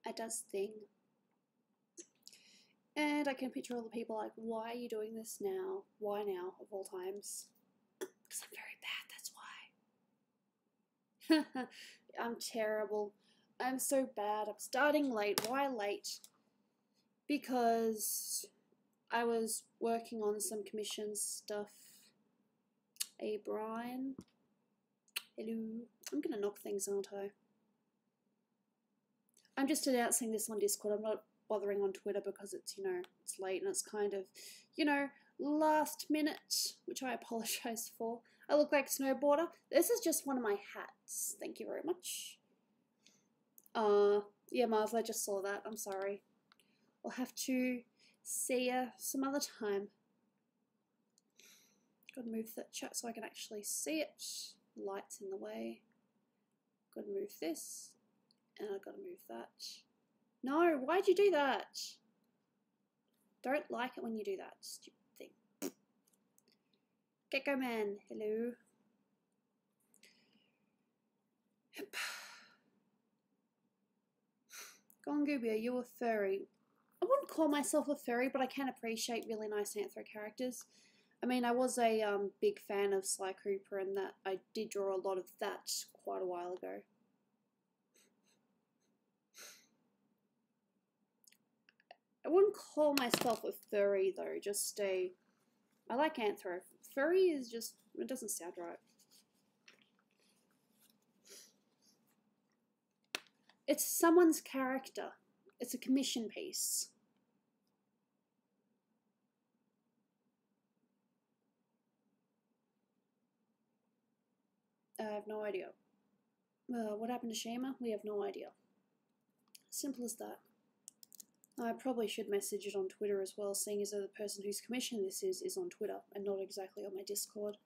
It does thing. And I can picture all the people like, why are you doing this now? Why now, of all times? Because I'm very bad, that's why. I'm terrible. I'm so bad. I'm starting late. Why late? Because I was working on some commission stuff. Hey, Brian. Hello. I'm going to knock things, aren't I? I'm just announcing this on Discord. I'm not bothering on Twitter because it's, you know, it's late and it's kind of, you know, last minute, which I apologize for. I look like Snowboarder. This is just one of my hats. Thank you very much. Yeah, Mars, I just saw that. I'm sorry. I'll have to see you some other time. Gotta move that chat so I can actually see it. Light's in the way. Gotta move this. And I've gotta move that. No, why'd you do that? Don't like it when you do that, stupid thing. Gecko Man, hello. Go on, Gooby, are you a furry? I wouldn't call myself a furry, but I can appreciate really nice anthro characters. I mean, I was a big fan of Sly Cooper, and that I did draw a lot of that quite a while ago. I wouldn't call myself a furry though, just a... I like anthro. Furry is just... it doesn't sound right. It's someone's character. It's a commission piece. I have no idea. What happened to Shima? We have no idea. Simple as that. I probably should message it on Twitter as well, seeing as though the person whose commission this is on Twitter and not exactly on my Discord.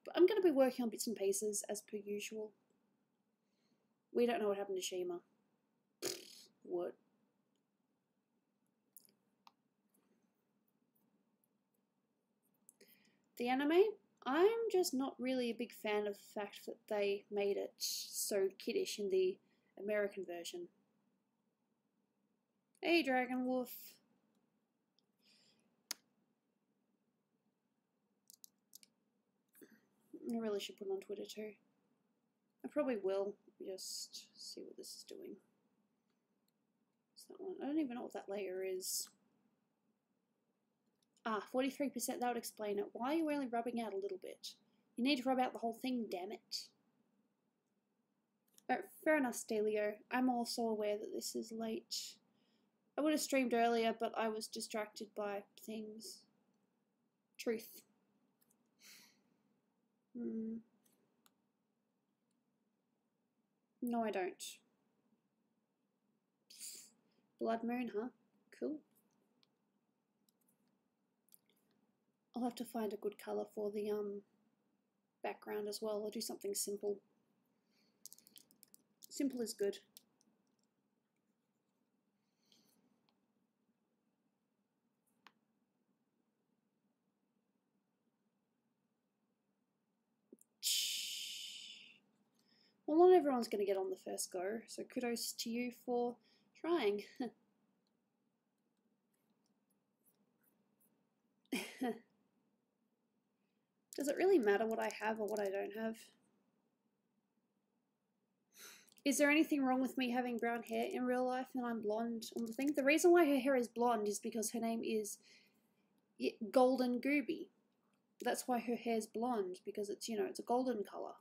But I'm going to be working on bits and pieces as per usual. We don't know what happened to Shima. What? The anime? I'm just not really a big fan of the fact that they made it so kiddish in the American version. Hey, Dragon Wolf. I really should put it on Twitter too. I probably will. Just see what this is doing. What's that one? I don't even know what that layer is. Ah, 43%, that would explain it. Why are you only rubbing out a little bit? You need to rub out the whole thing, damn it. Oh, fair enough, Stelio. I'm also aware that this is late. I would have streamed earlier, but I was distracted by things. Truth. No, I don't. Blood Moon, huh? Cool. I'll have to find a good colour for the background as well. I'll do something simple. Simple is good. Well, not everyone's going to get on the first go, so kudos to you for trying. Does it really matter what I have or what I don't have? Is there anything wrong with me having brown hair in real life and I'm blonde on the thing? The reason why her hair is blonde is because her name is Golden Gooby. That's why her hair's blonde, because it's, you know, it's a golden colour.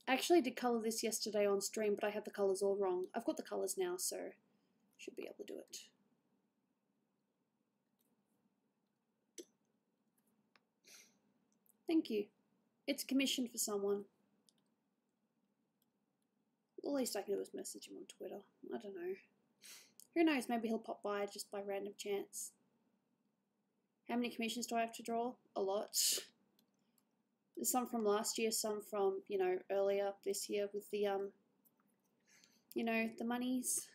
I actually did colour this yesterday on stream, but I had the colours all wrong. I've got the colours now, so should be able to do it. Thank you. It's commissioned for someone. The least I can do is message him on Twitter. I don't know. Who knows, maybe he'll pop by just by random chance. How many commissions do I have to draw? A lot. There's some from last year, some from, you know, earlier this year with the, you know, the monies.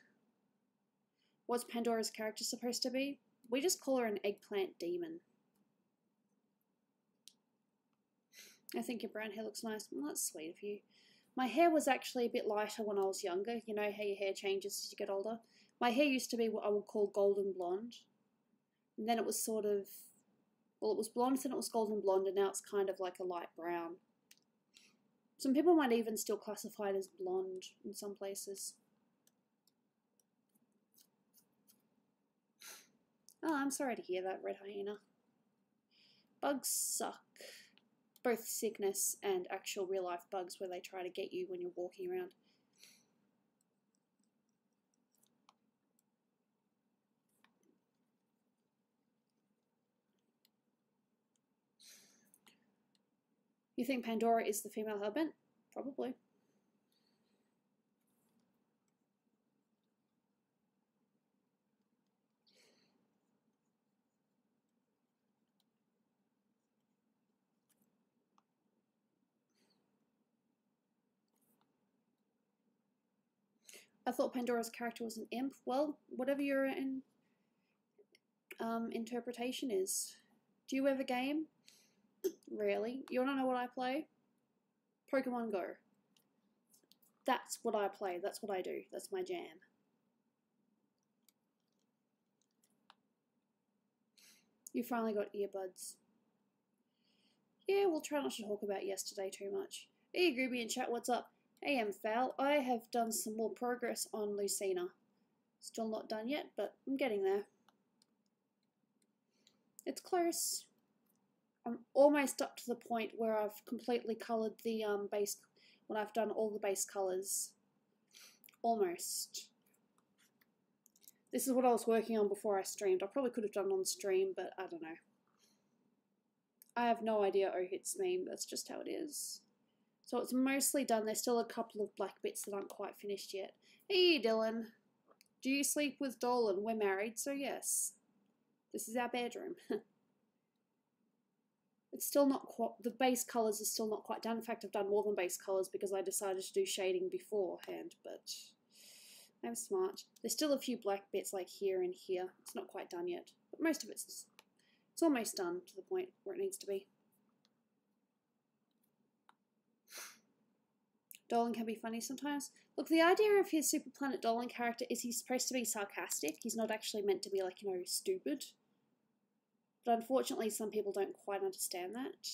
What's Pandora's character supposed to be? We just call her an eggplant demon. I think your brown hair looks nice. Well, that's sweet of you. My hair was actually a bit lighter when I was younger. You know how your hair changes as you get older? My hair used to be what I would call golden blonde. And then it was sort of, well, it was blonde, then it was golden blonde, and now it's kind of like a light brown. Some people might even still classify it as blonde in some places. Oh, I'm sorry to hear that, Red Hyena. Bugs suck. Both sickness and actual real life bugs where they try to get you when you're walking around. You think Pandora is the female hellbent? Probably. I thought Pandora's character was an imp. Well, whatever your interpretation is. Do you ever game? Rarely. You wanna know what I play? Pokemon Go. That's what I play. That's what I do. That's my jam. You finally got earbuds. Yeah, we'll try not to talk about yesterday too much. Hey, Gooby in chat, what's up? Hey, Foul. I have done some more progress on Lucina. Still not done yet, but I'm getting there. It's close. I'm almost up to the point where I've completely coloured the base, when I've done all the base colours. Almost. This is what I was working on before I streamed. I probably could have done it on stream, but I don't know. I have no idea Oh Hits meme, that's just how it is. So it's mostly done. There's still a couple of black bits that aren't quite finished yet. Hey Dylan, do you sleep with Dolan? We're married, so yes. This is our bedroom. It's still not quite, the base colours are still not quite done. In fact, I've done more than base colours because I decided to do shading beforehand, but I'm smart. There's still a few black bits like here and here. It's not quite done yet, but most of it's almost done to the point where it needs to be. Dolan can be funny sometimes. Look, the idea of his Super Planet Dolan character is he's supposed to be sarcastic. He's not actually meant to be, like, you know, stupid. But unfortunately, some people don't quite understand that.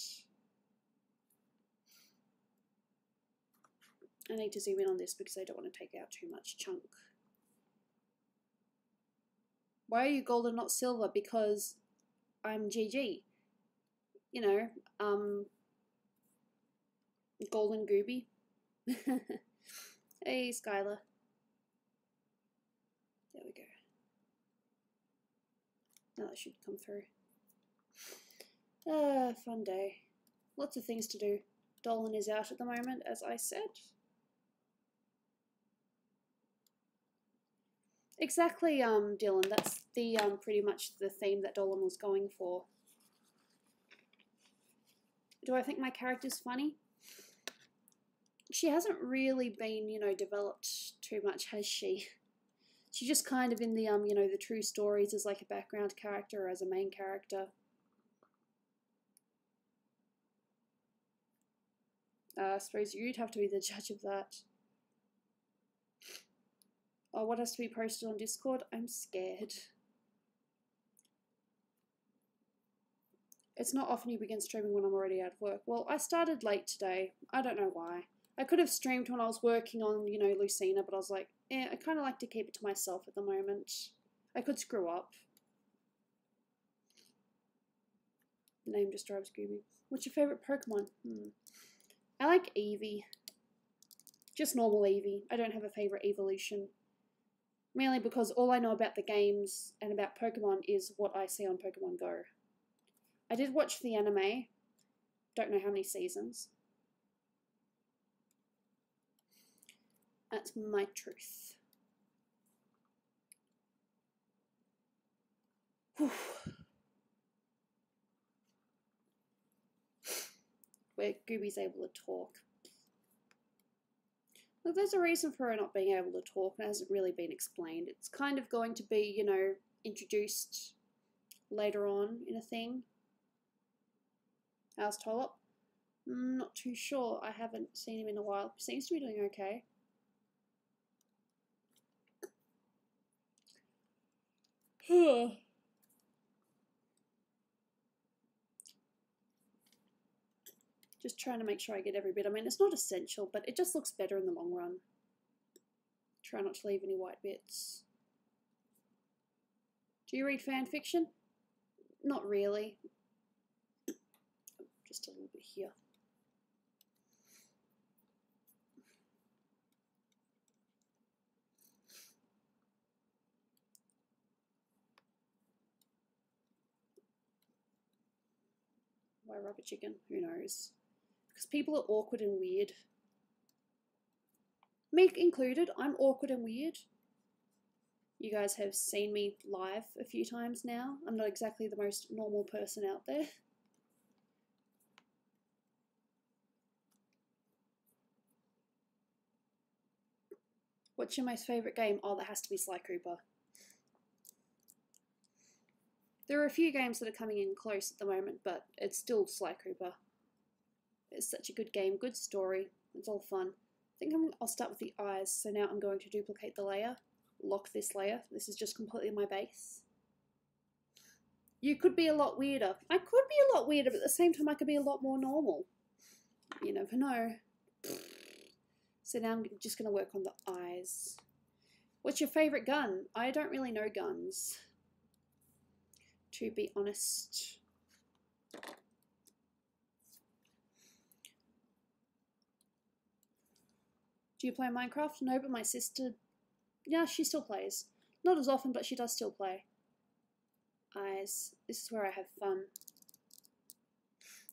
I need to zoom in on this because I don't want to take out too much chunk. Why are you gold and not silver? Because I'm GG. You know, golden Gooby. Hey, Skylar. There we go. Now that should come through. Fun day. Lots of things to do. Dolan is out at the moment, as I said. Exactly, Dylan. That's the pretty much the theme that Dolan was going for. Do I think my character's funny? She hasn't really been, you know, developed too much, has she? She's just kind of in the, you know, the true stories as like a background character or as a main character. I suppose you'd have to be the judge of that. Oh, what has to be posted on Discord? I'm scared. It's not often you begin streaming when I'm already out of work. Well, I started late today. I don't know why. I could have streamed when I was working on, you know, Lucina, but I was like, I kind of like to keep it to myself at the moment. I could screw up. The name just drives Gooby. What's your favourite Pokemon? I like Eevee. Just normal Eevee. I don't have a favourite evolution. Mainly because all I know about the games and about Pokemon is what I see on Pokemon Go. I did watch the anime. Don't know how many seasons. That's my truth. Whew. where Gooby's able to talk. Look, there's a reason for her not being able to talk, and it hasn't really been explained. It's kind of going to be, you know, introduced later on in a thing. How's Tolop? Not too sure. I haven't seen him in a while. Seems to be doing okay. Just trying to make sure I get every bit. I mean, it's not essential, but it just looks better in the long run. Try not to leave any white bits. Do you read fan fiction? Not really. Just a little bit here. Why rubber chicken? Who knows? Because people are awkward and weird. Me included, I'm awkward and weird. You guys have seen me live a few times now. I'm not exactly the most normal person out there. What's your most favourite game? Oh, that has to be Sly Cooper. There are a few games that are coming in close at the moment, but it's still Sly Cooper. It's such a good game, good story, it's all fun. I think I'll start with the eyes, so now I'm going to duplicate the layer, lock this layer. This is just completely my base. You could be a lot weirder. I could be a lot weirder, but at the same time I could be a lot more normal. You never know. So now I'm just going to work on the eyes. What's your favourite gun? I don't really know guns, to be honest. Do you play Minecraft? No, but my sister, yeah, she still plays. Not as often, but she does still play. Eyes. This is where I have fun.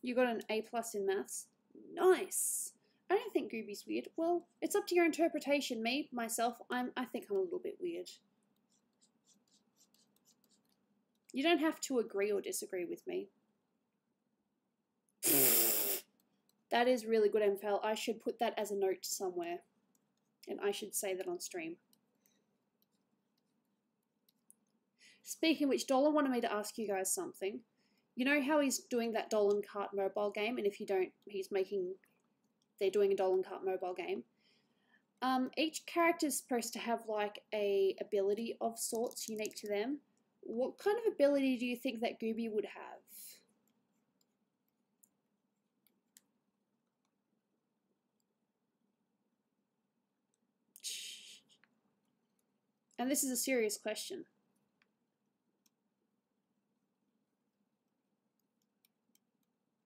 You got an A+ in maths. Nice. I don't think Gooby's weird. Well, it's up to your interpretation. Me, myself, I think I'm a little bit weird. You don't have to agree or disagree with me. That is really good, MFL. I should put that as a note somewhere. And I should say that on stream. Speaking of which, Dolan wanted me to ask you guys something. You know how he's doing that Dolan Kart mobile game, and if you don't, they're doing a Dolan Kart mobile game. Each character is supposed to have like a ability of sorts unique to them. What kind of ability do you think that Gooby would have? And this is a serious question.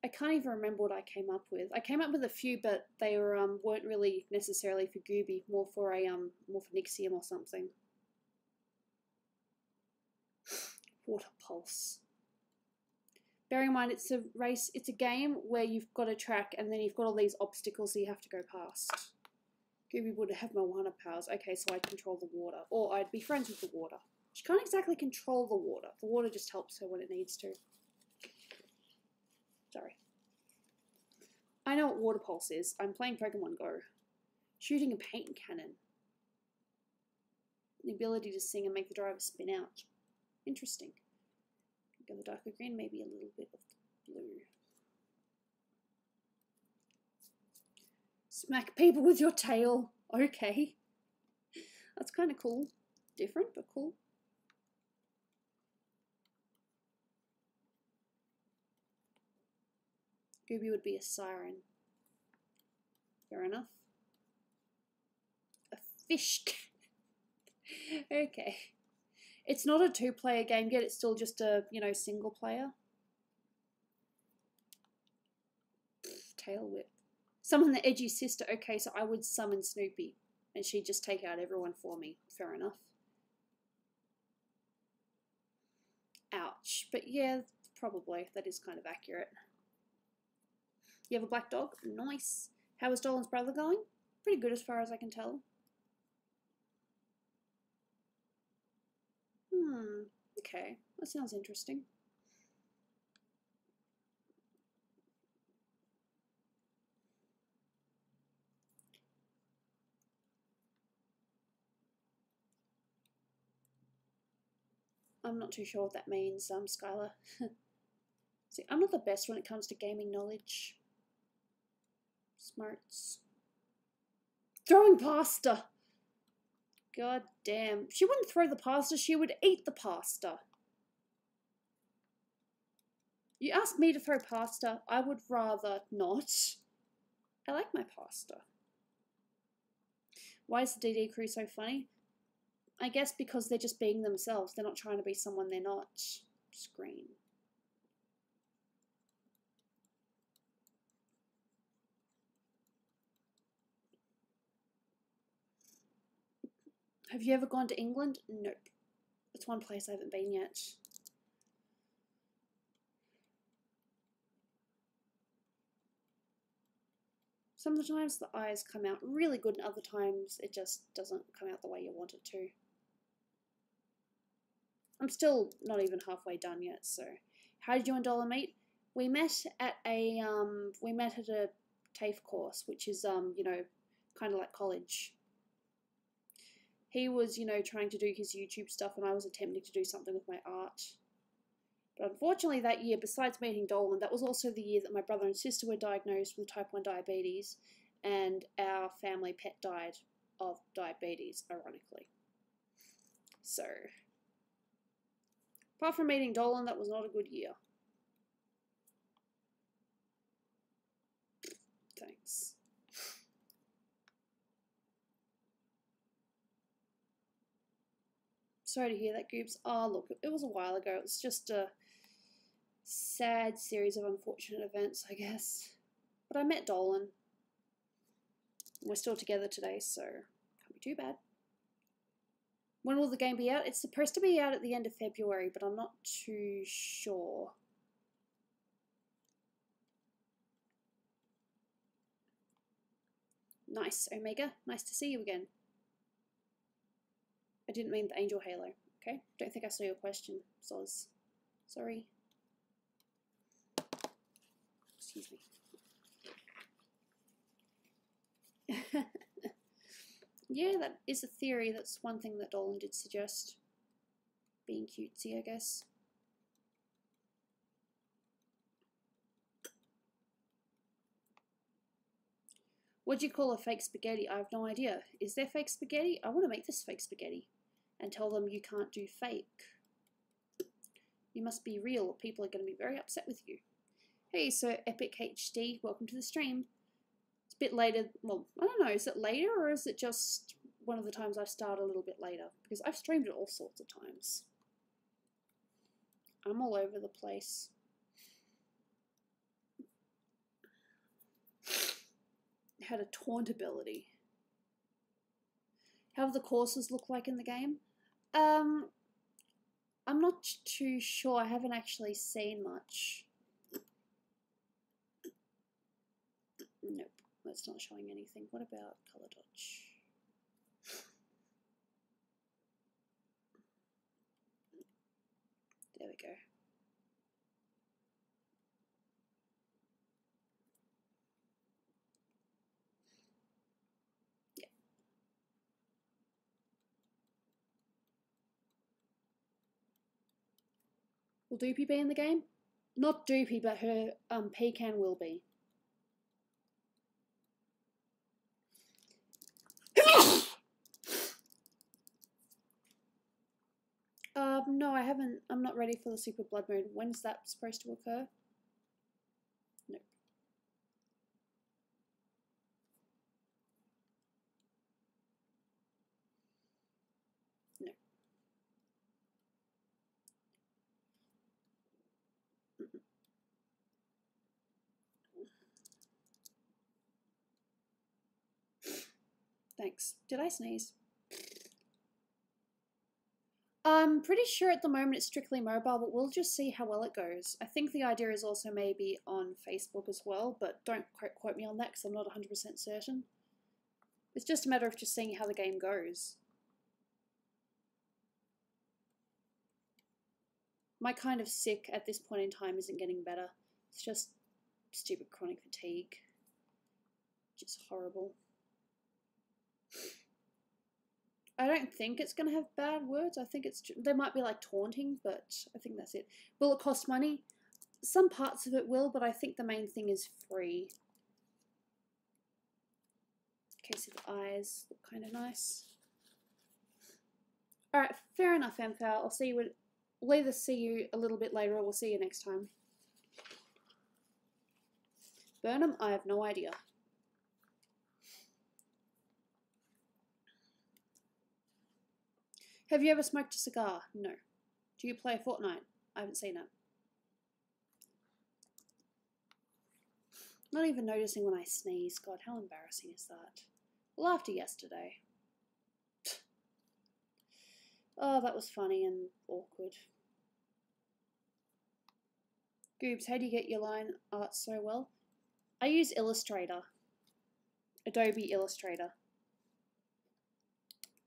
I can't even remember what I came up with. I came up with a few, but they were weren't really necessarily for Gooby, more for Nixium or something. Water pulse. Bearing in mind, it's a race. It's a game where you've got a track, and then you've got all these obstacles that you have to go past. Gooby would have Moana powers. Okay, so I'd control the water, or I'd be friends with the water. She can't exactly control the water. The water just helps her when it needs to. Sorry. I know what water pulse is. I'm playing Pokemon Go. Shooting a paint cannon. The ability to sing and make the driver spin out. Interesting. Go the darker green, maybe a little bit of the blue. Smack people with your tail. Okay. That's kind of cool. Different, but cool. Gooby would be a siren. Fair enough. A fish. Okay. It's not a two-player game yet. It's still just a, single player. Tail whip. Summon the edgy sister. Okay, so I would summon Snoopy. And she'd just take out everyone for me. Fair enough. Ouch. But yeah, probably. That is kind of accurate. You have a black dog? Nice. How is Dolan's brother going? Pretty good as far as I can tell. Okay. That sounds interesting. I'm not too sure what that means, Skylar. See, I'm not the best when it comes to gaming knowledge. Smarts. Throwing pasta! God damn. She wouldn't throw the pasta, she would eat the pasta. You asked me to throw pasta, I would rather not. I like my pasta. Why is the DD crew so funny? I guess because they're just being themselves. They're not trying to be someone they're not. Screen. Have you ever gone to England? Nope. It's one place I haven't been yet. Sometimes the eyes come out really good and other times it just doesn't come out the way you want it to. I'm still not even halfway done yet, so. How did you and Dolan meet? We met at a TAFE course, which is, you know, kind of like college. He was, you know, trying to do his YouTube stuff and I was attempting to do something with my art. But unfortunately that year, besides meeting Dolan, that was also the year that my brother and sister were diagnosed with type 1 diabetes and our family pet died of diabetes, ironically. So, apart from meeting Dolan, that was not a good year. Thanks. Sorry to hear that, Goobs. Oh, look, it was a while ago. It was just a sad series of unfortunate events, I guess. But I met Dolan. We're still together today, so can't be too bad. When will the game be out? It's supposed to be out at the end of February, but I'm not too sure. Nice, Omega. Nice to see you again. I didn't mean the Angel Halo, okay? Don't think I saw your question, Soz. Sorry. Excuse me. Yeah, that is a theory. That's one thing that Dolan did suggest. Being cutesy, I guess. What do you call a fake spaghetti? I have no idea. Is there fake spaghetti? I want to make this fake spaghetti and tell them you can't do fake. You must be real or people are going to be very upset with you. Hey, so Epic HD, welcome to the stream. It's a bit later. Well, I don't know, is it later or is it just one of the times I start a little bit later? Because I've streamed it all sorts of times. I'm all over the place. Had a taunt ability. How do the courses look like in the game? I'm not too sure. I haven't actually seen much. Nope, that's not showing anything. What about color dodge? There we go. Yeah. Will Doopy be in the game? Not Doopy, but her pecan will be. No, I haven't. I'm not ready for the Super Blood Moon. When's that supposed to occur? Nope. No. Thanks. Did I sneeze? I'm pretty sure at the moment it's strictly mobile, but we'll just see how well it goes. I think the idea is also maybe on Facebook as well, but don't quote me on that because I'm not 100% certain. It's just a matter of just seeing how the game goes. My kind of sick at this point in time isn't getting better. It's just stupid chronic fatigue, which is horrible. I don't think it's going to have bad words. I think they might be like taunting, but I think that's it. Will it cost money? Some parts of it will, but I think the main thing is free. Okay, so the eyes look kind of nice. Alright, fair enough, Amphow. I'll see you. We'll either see you a little bit later or we'll see you next time. Burnham, I have no idea. Have you ever smoked a cigar? No. Do you play Fortnite? I haven't seen it. Not even noticing when I sneeze. God, how embarrassing is that? Well, after yesterday. Oh, that was funny and awkward. Goobs, how do you get your line art so well? I use Illustrator. Adobe Illustrator.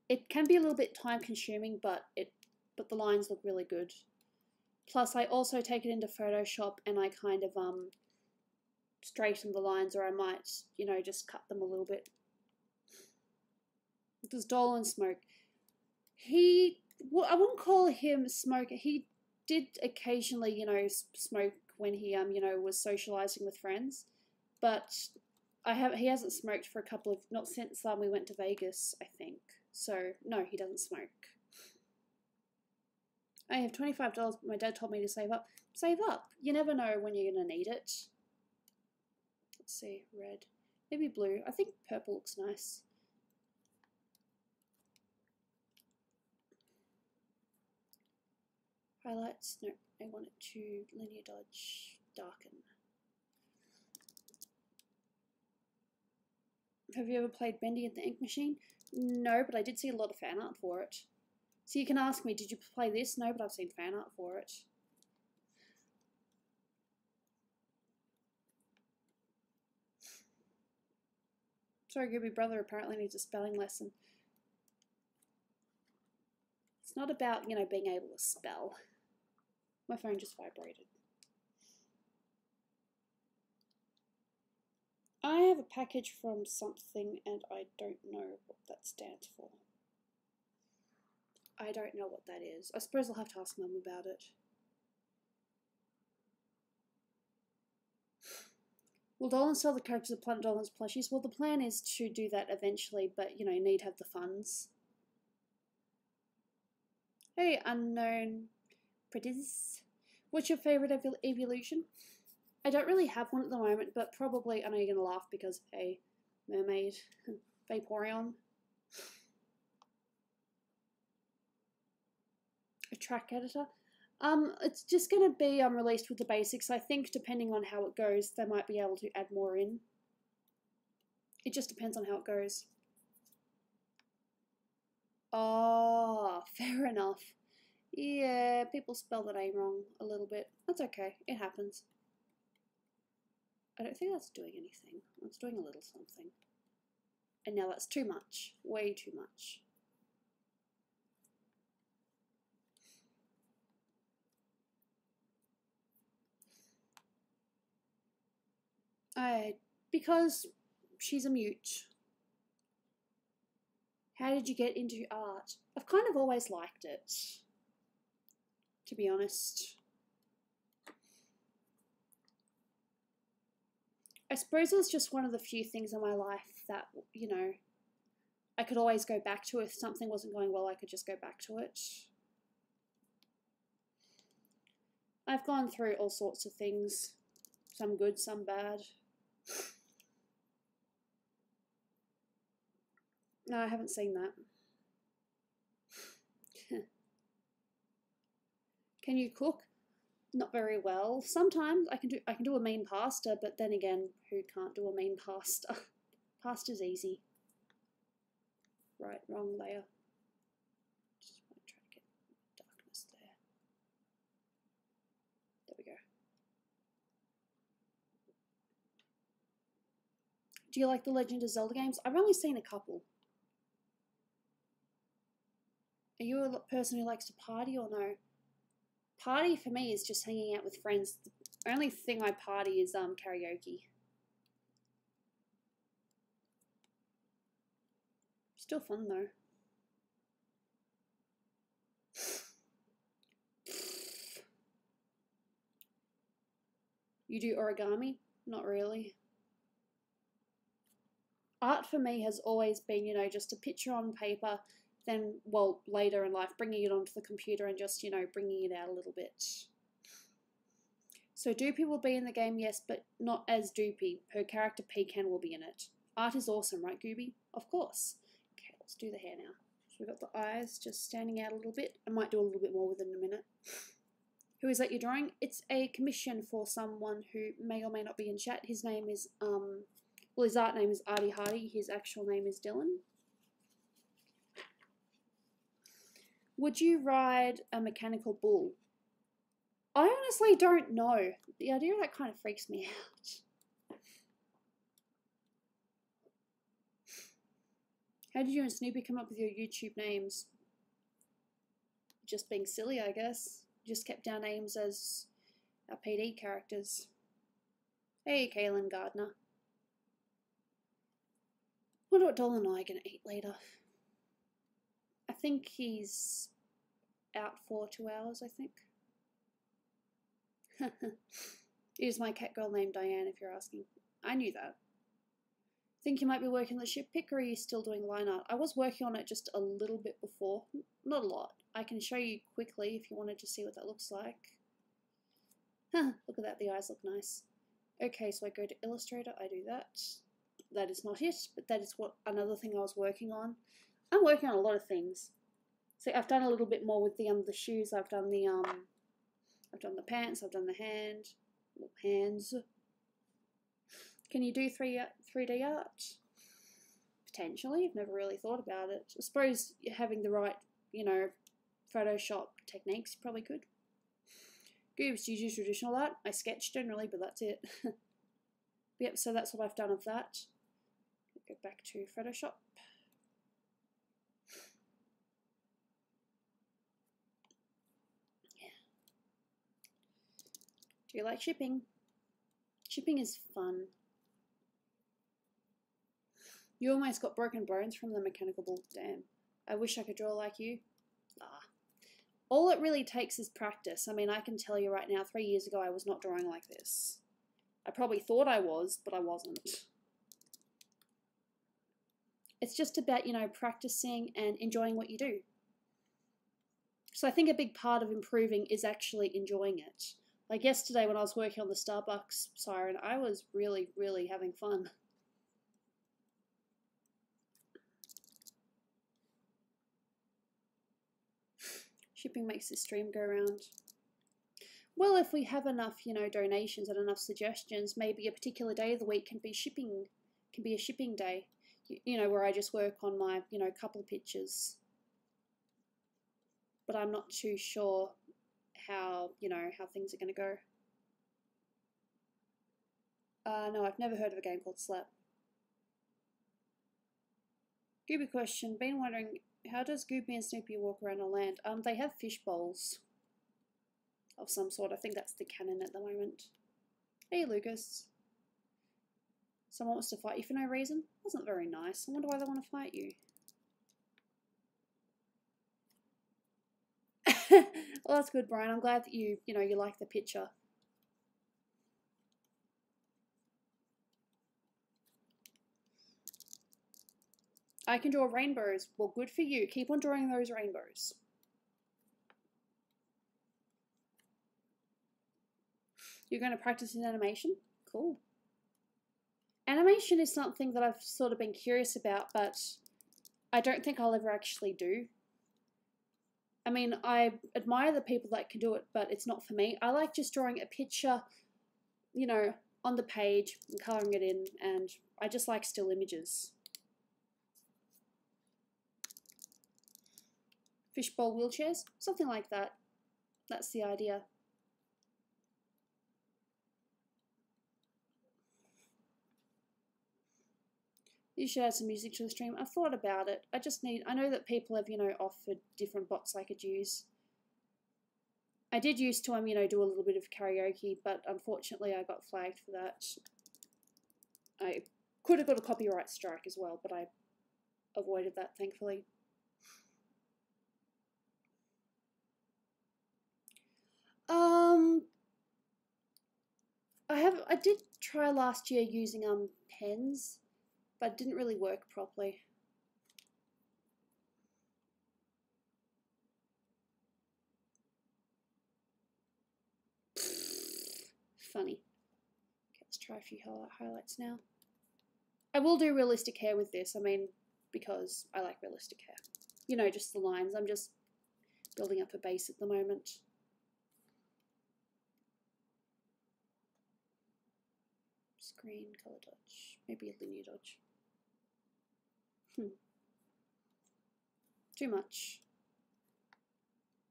It can be a little bit time consuming, but the lines look really good. Plus, I also take it into Photoshop and I kind of straighten the lines, or I might, you know, just cut them a little bit. Does Dolan smoke? I wouldn't call him a smoker. He did occasionally, you know, smoke when he, you know, was socializing with friends, but he hasn't smoked for a couple of, not since we went to Vegas, I think. So no, he doesn't smoke. I have $25, but my dad told me to save up. Save up. You never know when you're gonna need it. Let's see, red, maybe blue. I think purple looks nice. Highlights, no, I want it to linear dodge, darken. Have you ever played Bendy and the Ink Machine? No, but I did see a lot of fan art for it. So you can ask me, did you play this? No, but I've seen fan art for it. Sorry, Gooby brother apparently needs a spelling lesson. It's not about, you know, being able to spell. My phone just vibrated. I have a package from something and I don't know what that stands for. I don't know what that is. I suppose I'll have to ask Mum about it. Will Dolan sell the characters of Planet Dolan's plushies? Well, the plan is to do that eventually, but, you know, you need to have the funds. Hey, unknown pretties. What's your favourite evolution? I don't really have one at the moment, but probably, I know you're going to laugh because a mermaid, Vaporeon. A track editor. It's just going to be released with the basics. I think depending on how it goes, they might be able to add more in. It just depends on how it goes. Oh, fair enough. Yeah, people spell the name wrong a little bit. That's okay. It happens. I don't think that's doing anything. It's doing a little something. And now that's too much. Way too much. Because she's a mute. How did you get into art? I've kind of always liked it, to be honest. I suppose it was just one of the few things in my life that, you know, I could always go back to. If something wasn't going well, I could just go back to it. I've gone through all sorts of things, some good, some bad. No, I haven't seen that. Can you cook? Not very well. Sometimes I can do a mean pasta, but then again, who can't do a mean pasta? Pasta's easy. Right, wrong layer. Just want to try to get darkness there. There we go. Do you like the Legend of Zelda games? I've only seen a couple. Are you a person who likes to party or no? Party for me is just hanging out with friends. The only thing I party is karaoke. Still fun though. You do origami? Not really. Art for me has always been, you know, just a picture on paper, then, well, later in life, bringing it onto the computer and just, you know, bringing it out a little bit. So Doopy will be in the game, yes, but not as Doopy. Her character Pecan will be in it. Art is awesome, right, Gooby? Of course. Okay, let's do the hair now. So we've got the eyes just standing out a little bit. I might do a little bit more with it in a minute. Who is that you're drawing? It's a commission for someone who may or may not be in chat. His name is, well, his art name is Artie Hardy. His actual name is Dylan. Would you ride a mechanical bull? I honestly don't know. The idea of that kind of freaks me out. How did you and Snoopy come up with your YouTube names? Just being silly, I guess. Just kept our names as our PD characters. Hey, Kaylin Gardner. Wonder what Dolan and I are going to eat later. I think he's out for 2 hours, I think. It is my cat girl named Diane, if you're asking. I knew that. Think you might be working on the ship pick, or are you still doing line art? I was working on it just a little bit before. Not a lot. I can show you quickly if you wanted to see what that looks like. Look at that, the eyes look nice. Okay, so I go to Illustrator, I do that. That is not it, but that is what another thing I was working on. I'm working on a lot of things. So I've done a little bit more with the shoes. I've done the pants. I've done the hands. Can you do 3D art? Potentially. I've never really thought about it. I suppose having the right, you know, Photoshop techniques, you probably could. Goobs, do you do traditional art? I sketch generally, but that's it. Yep, so that's what I've done of that. Go back to Photoshop. Yeah. Do you like shipping? Shipping is fun. You almost got broken bones from the mechanical bull. Damn. I wish I could draw like you. All it really takes is practice. I mean, I can tell you right now, 3 years ago, I was not drawing like this. I probably thought I was, but I wasn't. It's just about, you know, practicing and enjoying what you do. So I think a big part of improving is actually enjoying it. Like yesterday when I was working on the Starbucks siren, I was really, really having fun. Shipping makes this stream go around. Well, if we have enough, you know, donations and enough suggestions, maybe a particular day of the week can be a shipping day. You know, where I just work on my, you know, couple pictures. But I'm not too sure how, you know, how things are going to go. No, I've never heard of a game called Slap. Gooby question, been wondering, how does Gooby and Snoopy walk around on land? They have fish bowls of some sort. I think that's the canon at the moment. Hey, Lucas. Someone wants to fight you for no reason? Wasn't very nice. I wonder why they want to fight you. Well, that's good, Brian. I'm glad that you like the picture. I can draw rainbows. Well, good for you. Keep on drawing those rainbows. You're going to practice in animation? Cool. Animation is something that I've sort of been curious about, but I don't think I'll ever actually do. I mean, I admire the people that can do it, but it's not for me. I like just drawing a picture, you know, on the page and colouring it in, and I just like still images. Fishbowl wheelchairs? Something like that. That's the idea. You should add some music to the stream. I thought about it. I know that people have, you know, offered different bots I could use. I did used to, you know, do a little bit of karaoke, but unfortunately I got flagged for that. I could have got a copyright strike as well, but I avoided that, thankfully. I I did try last year using pens, but it didn't really work properly. Funny. Okay, let's try a few highlights now. I will do realistic hair with this, I mean, because I like realistic hair. You know, just the lines. I'm just building up a base at the moment. Screen, color dodge, maybe a linear dodge. Too much.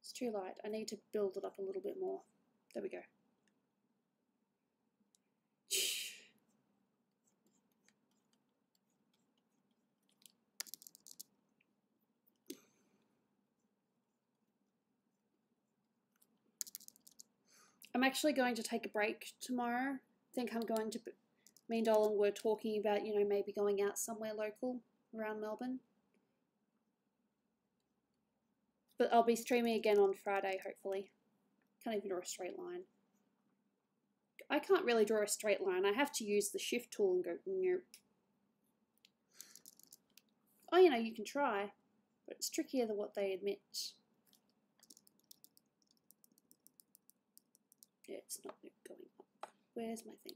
It's too light. I need to build it up a little bit more. There we go. I'm actually going to take a break tomorrow. I think I'm going to... Me and Dolan were talking about, you know, maybe going out somewhere local around Melbourne. But I'll be streaming again on Friday, hopefully. Can't even draw a straight line. I can't really draw a straight line. I have to use the shift tool and go, nope. Oh, you know, you can try, but it's trickier than what they admit. Yeah, it's not going up. Where's my thing?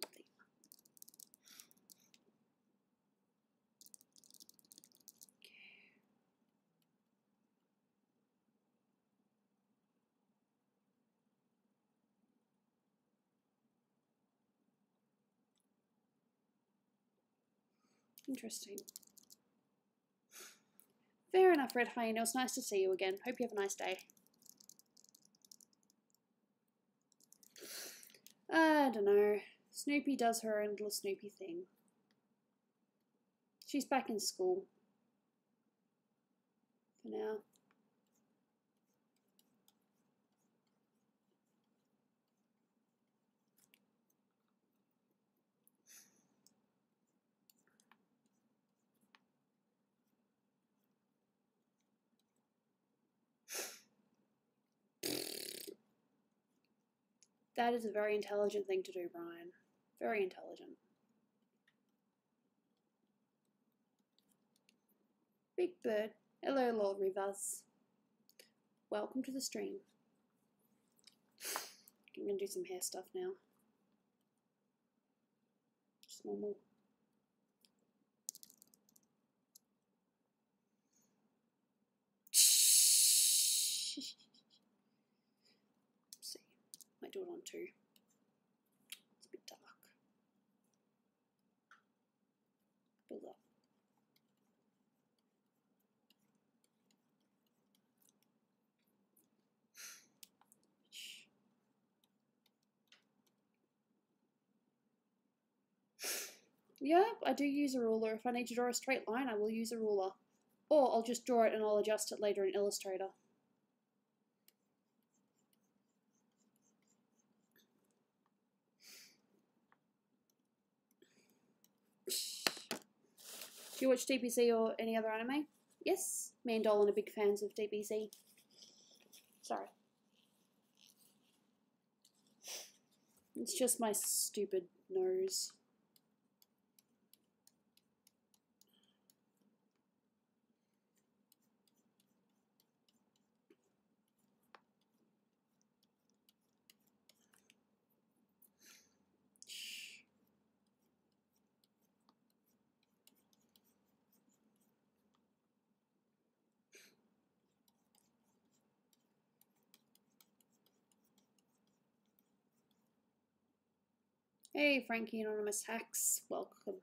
Interesting. Fair enough, Red Hyena. It was nice to see you again. Hope you have a nice day. I don't know. Snoopy does her own little Snoopy thing. She's back in school. For now. That is a very intelligent thing to do, Brian. Very intelligent. Big Bird. Hello, Lord Rivas. Welcome to the stream. I'm going to do some hair stuff now. Just normal. Might do it on 2. It's a bit dark. Build up. Yeah, I do use a ruler. If I need to draw a straight line, I will use a ruler. Or I'll just draw it and I'll adjust it later in Illustrator. Do you watch DBZ or any other anime? Yes, me and Dolan are big fans of DBZ. Sorry. It's just my stupid nose. Hey, Frankie Anonymous Hacks, welcome.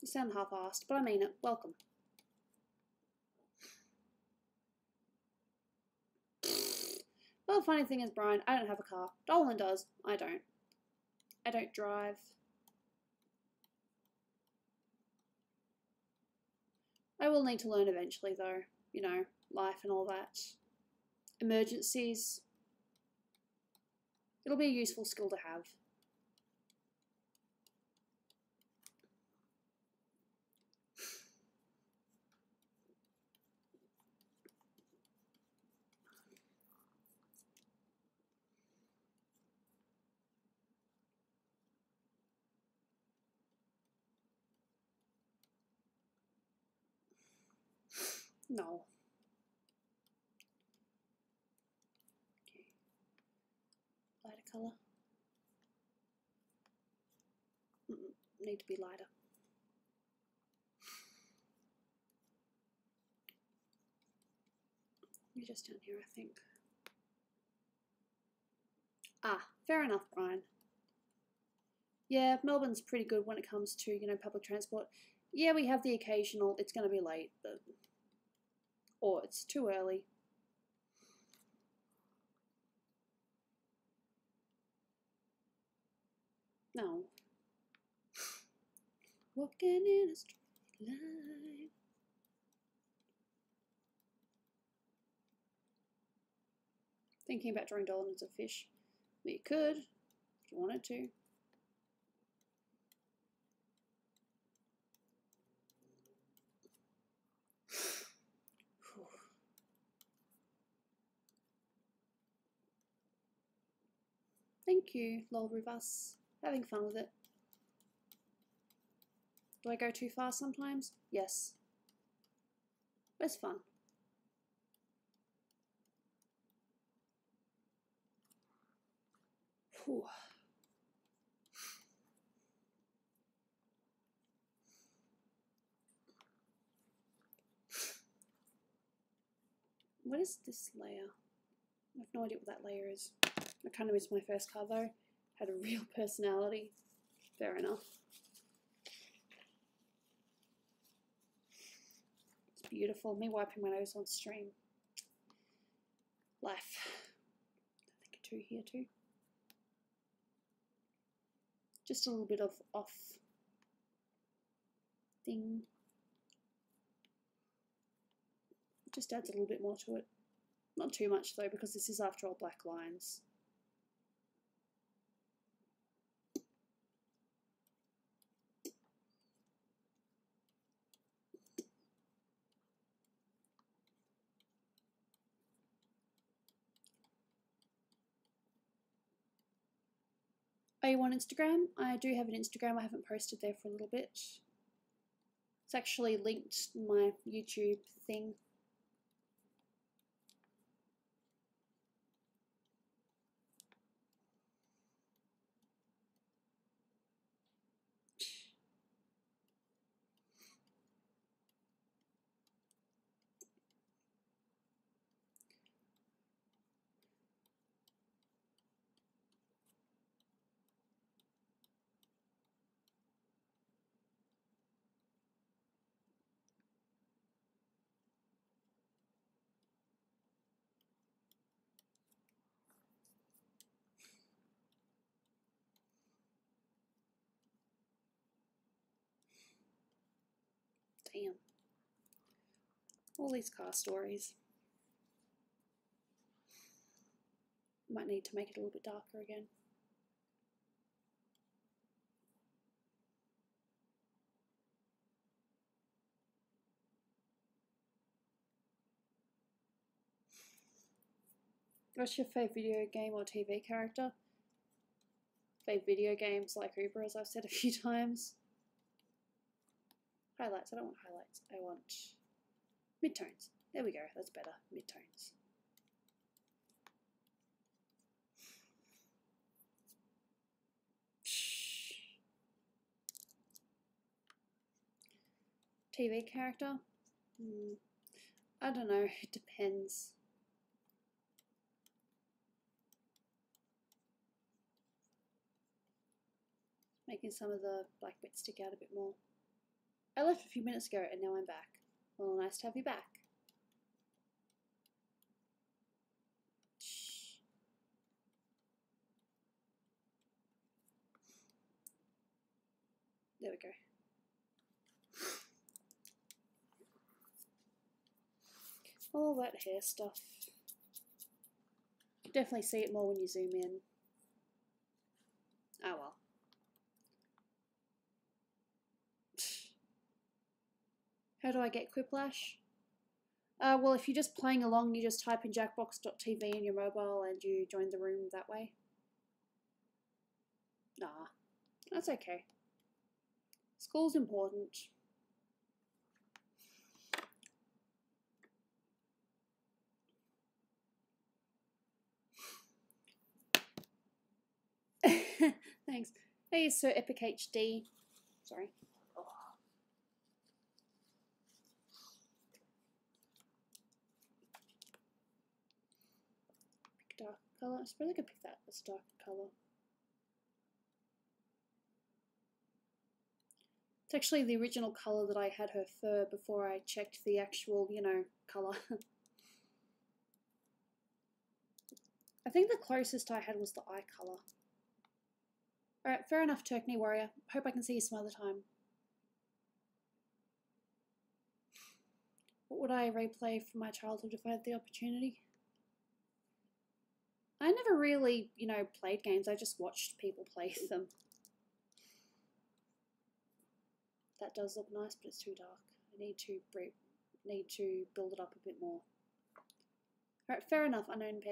You sound half-assed, but I mean it. Welcome. Well, the funny thing is, Brian, I don't have a car. Dolan does. I don't. I don't drive. I will need to learn eventually, though. You know, life and all that. Emergencies. It'll be a useful skill to have. No. Okay. Lighter colour. Need to be lighter. You're just down here, I think. Ah, fair enough, Brian. Yeah, Melbourne's pretty good when it comes to, you know, public transport. Yeah, we have the occasional, it's going to be late, but... or it's too early. No. Walking in a straight line. Thinking about drawing Dolan as a fish. Well, you could, if you wanted to. Thank you, lol Rivas. Having fun with it. Do I go too far sometimes? Yes. But it's fun. Whew. What is this layer? I have no idea what that layer is. I kind of missed my first car though. Had a real personality. Fair enough. It's beautiful. Me wiping my nose on stream. Life. I think a 2 here too. Just a little bit of off thing. Just adds a little bit more to it. Not too much though, because this is after all black lines. Are you on Instagram? I do have an Instagram. I haven't posted there for a little bit. It's actually linked in my YouTube thing. Damn. All these car stories. Might need to make it a little bit darker again. What's your favourite video game or TV character? Favourite video games like Uber, as I've said a few times. Highlights. I don't want highlights. I want midtones. There we go. That's better. Midtones. TV character? I don't know. It depends. Making some of the black bits stick out a bit more. I left a few minutes ago and now I'm back. Well, nice to have you back. There we go. All that hair stuff. You definitely see it more when you zoom in. Oh well. How do I get Quiplash? Well, if you're just playing along, you just type in jackbox.tv in your mobile and you join the room that way. Nah, that's okay. School's important. Hey, Sir Epic HD. Sorry. Pick a dark colour. I suppose I could pick that as a dark colour. It's actually the original colour that I had her fur before I checked the actual, you know, colour. I think the closest I had was the eye colour. Alright, fair enough, Turkney Warrior. Hope I can see you some other time. What would I replay from my childhood if I had the opportunity? I never really, you know, played games. I just watched people play them. That does look nice, but it's too dark. I need to build it up a bit more. Alright, fair enough, unknown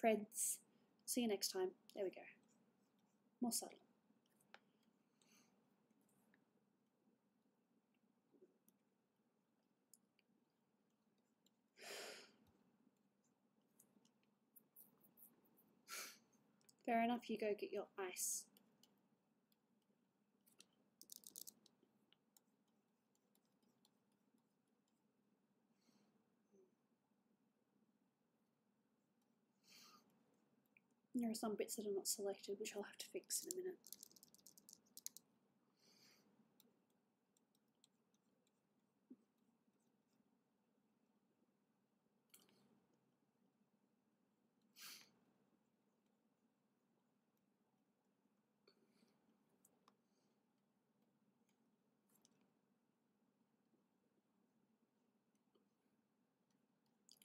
Preds. See you next time. There we go. More subtle. Fair enough, you go get your ice. There are some bits that are not selected, which I'll have to fix in a minute.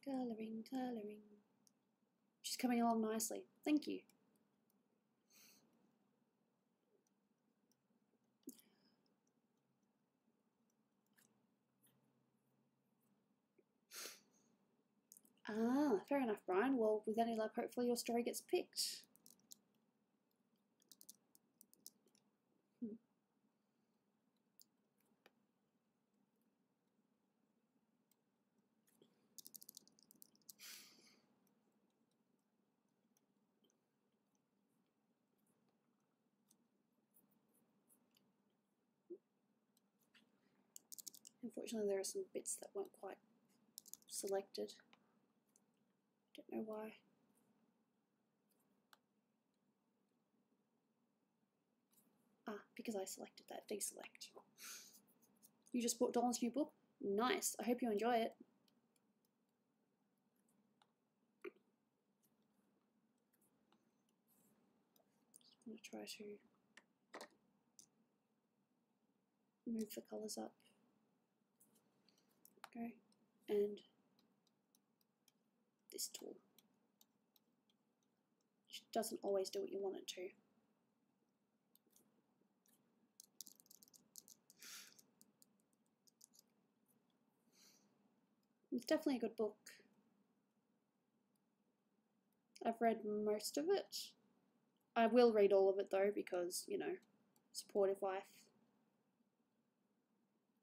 Colouring. She's coming along nicely. Thank you. Ah, fair enough, Brian. Well, with any luck, hopefully your story gets picked. Unfortunately, there are some bits that weren't quite selected. Don't know why. Ah, because I selected that. Deselect. You just bought Dolan's new book? Nice. I hope you enjoy it. I'm going to try to move the colours up. Okay. And this tool. Which doesn't always do what you want it to. It's definitely a good book. I've read most of it. I will read all of it though because, you know, supportive wife.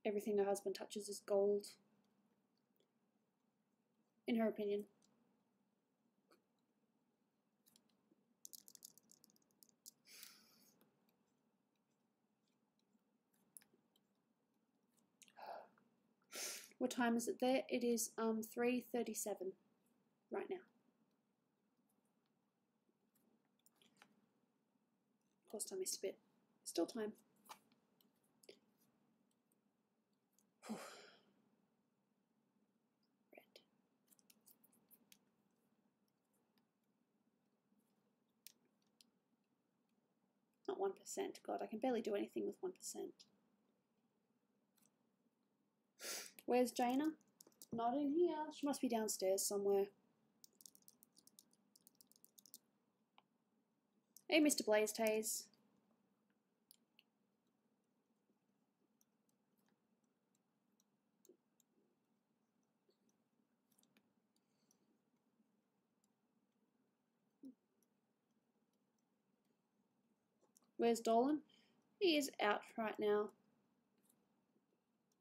Everything her husband touches is gold. In her opinion. What time is it there? It is 3:37 right now. Of course I missed a bit. Still time. Red. Not 1%. God, I can barely do anything with 1%. Where's Jaina? Not in here. She must be downstairs somewhere. Hey, Mr. Blaze Taze. Where's Dolan? He is out right now.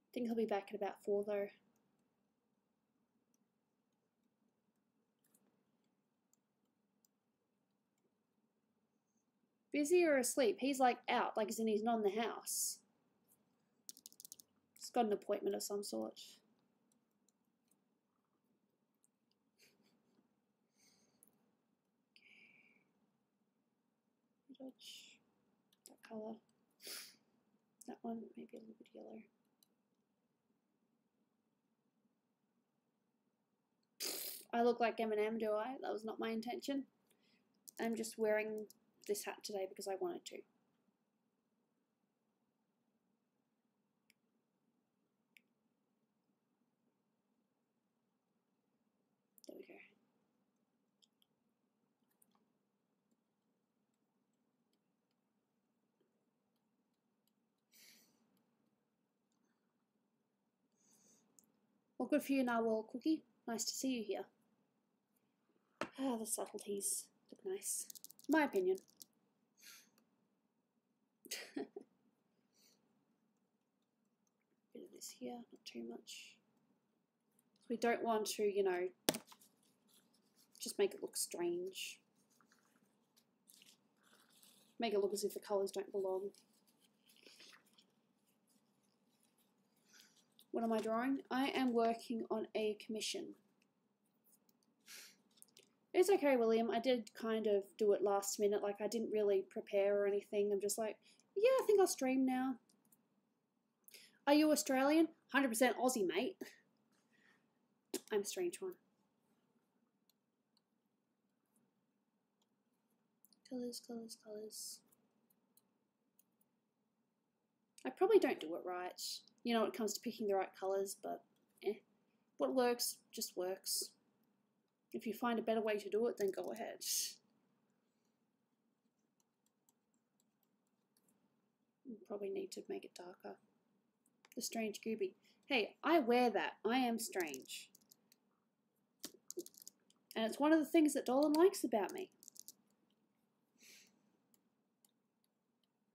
I think he'll be back at about 4 though. Busy or asleep? He's like out, like as in he's not in the house. He's got an appointment of some sort. That colour. That one, maybe a little bit yellow. I look like Eminem, do I? That was not my intention. I'm just wearing this hat today because I wanted to. There we go. Well, good for you, Narwhal Cookie. Nice to see you here. Ah, the subtleties look nice. My opinion. Bit of this here, not too much. We don't want to, you know, just make it look strange. Make it look as if the colours don't belong. What am I drawing? I am working on a commission. It's okay, William. I did kind of do it last minute. Like, I didn't really prepare or anything. I'm just like, yeah, I think I'll stream now. Are you Australian? 100% Aussie, mate. I'm a strange one. Colours, colours, colours. I probably don't do it right, you know, when it comes to picking the right colours, but what works just works. If you find a better way to do it, then go ahead. You probably need to make it darker. The strange Gooby. Hey, I wear that. I am strange. And it's one of the things that Dolan likes about me.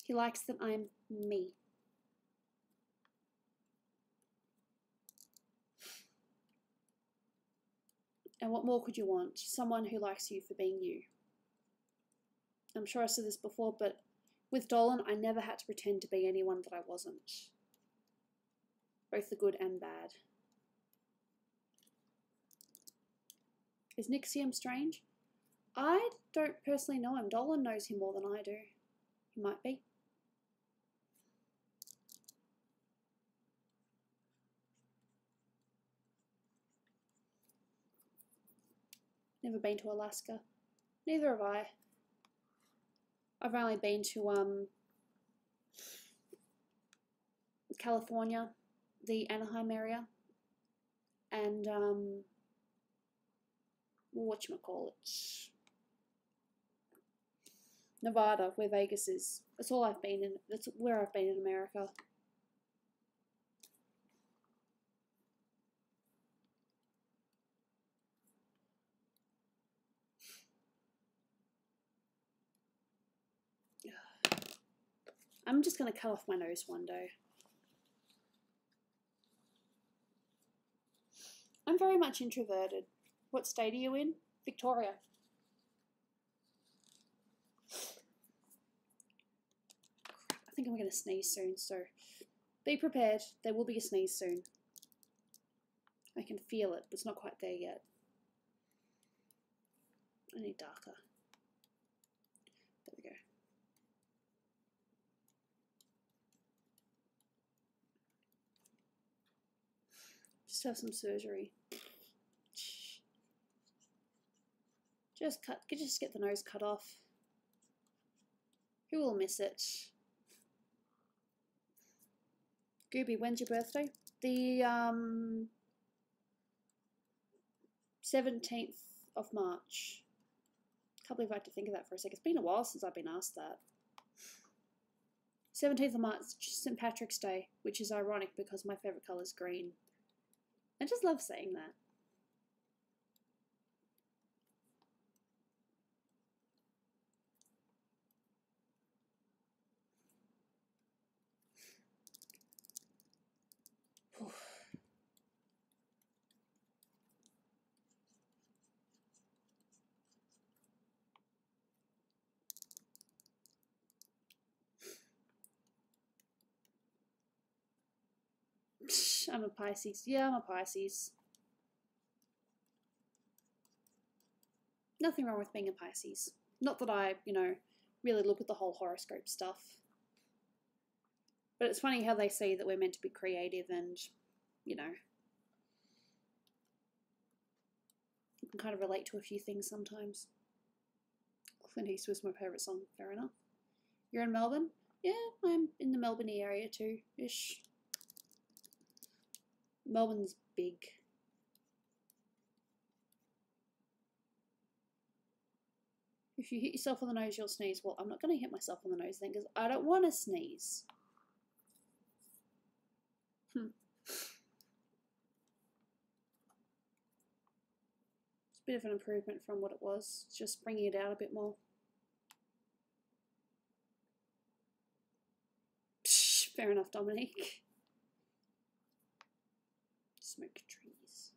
He likes that I'm me. And what more could you want? Someone who likes you for being you. I'm sure I said this before, but with Dolan, I never had to pretend to be anyone that I wasn't. Both the good and bad. Is Nixium strange? I don't personally know him. Dolan knows him more than I do. He might be. Never been to Alaska. Neither have I. I've only been to California, the Anaheim area, and whatchamacallit, Nevada, where Vegas is. That's all I've been in. That's where I've been in America. I'm just going to cut off my nose one day. I'm very much introverted. What state are you in? Victoria. I think I'm going to sneeze soon, so be prepared. There will be a sneeze soon. I can feel it, but it's not quite there yet. I need darker. There we go. Just have some surgery. Just get the nose cut off. Who will miss it? Gooby, when's your birthday? The 17th of March. Can't believe I had to think of that for a sec. It's been a while since I've been asked that. 17th of March, St. Patrick's Day, which is ironic because my favourite colour is green. I just love saying that. I'm a Pisces. Yeah, I'm a Pisces. Nothing wrong with being a Pisces. Not that I, you know, really look at the whole horoscope stuff. But it's funny how they say that we're meant to be creative and, you know, you can kind of relate to a few things sometimes. Clint Eastwood's my favourite song, fair enough. You're in Melbourne? Yeah, I'm in the Melbourne area too-ish. Melbourne's big. If you hit yourself on the nose, you'll sneeze. Well, I'm not going to hit myself on the nose then because I don't want to sneeze. It's a bit of an improvement from what it was. Just bringing it out a bit more. Psh, fair enough, Dominique. Smoke trees.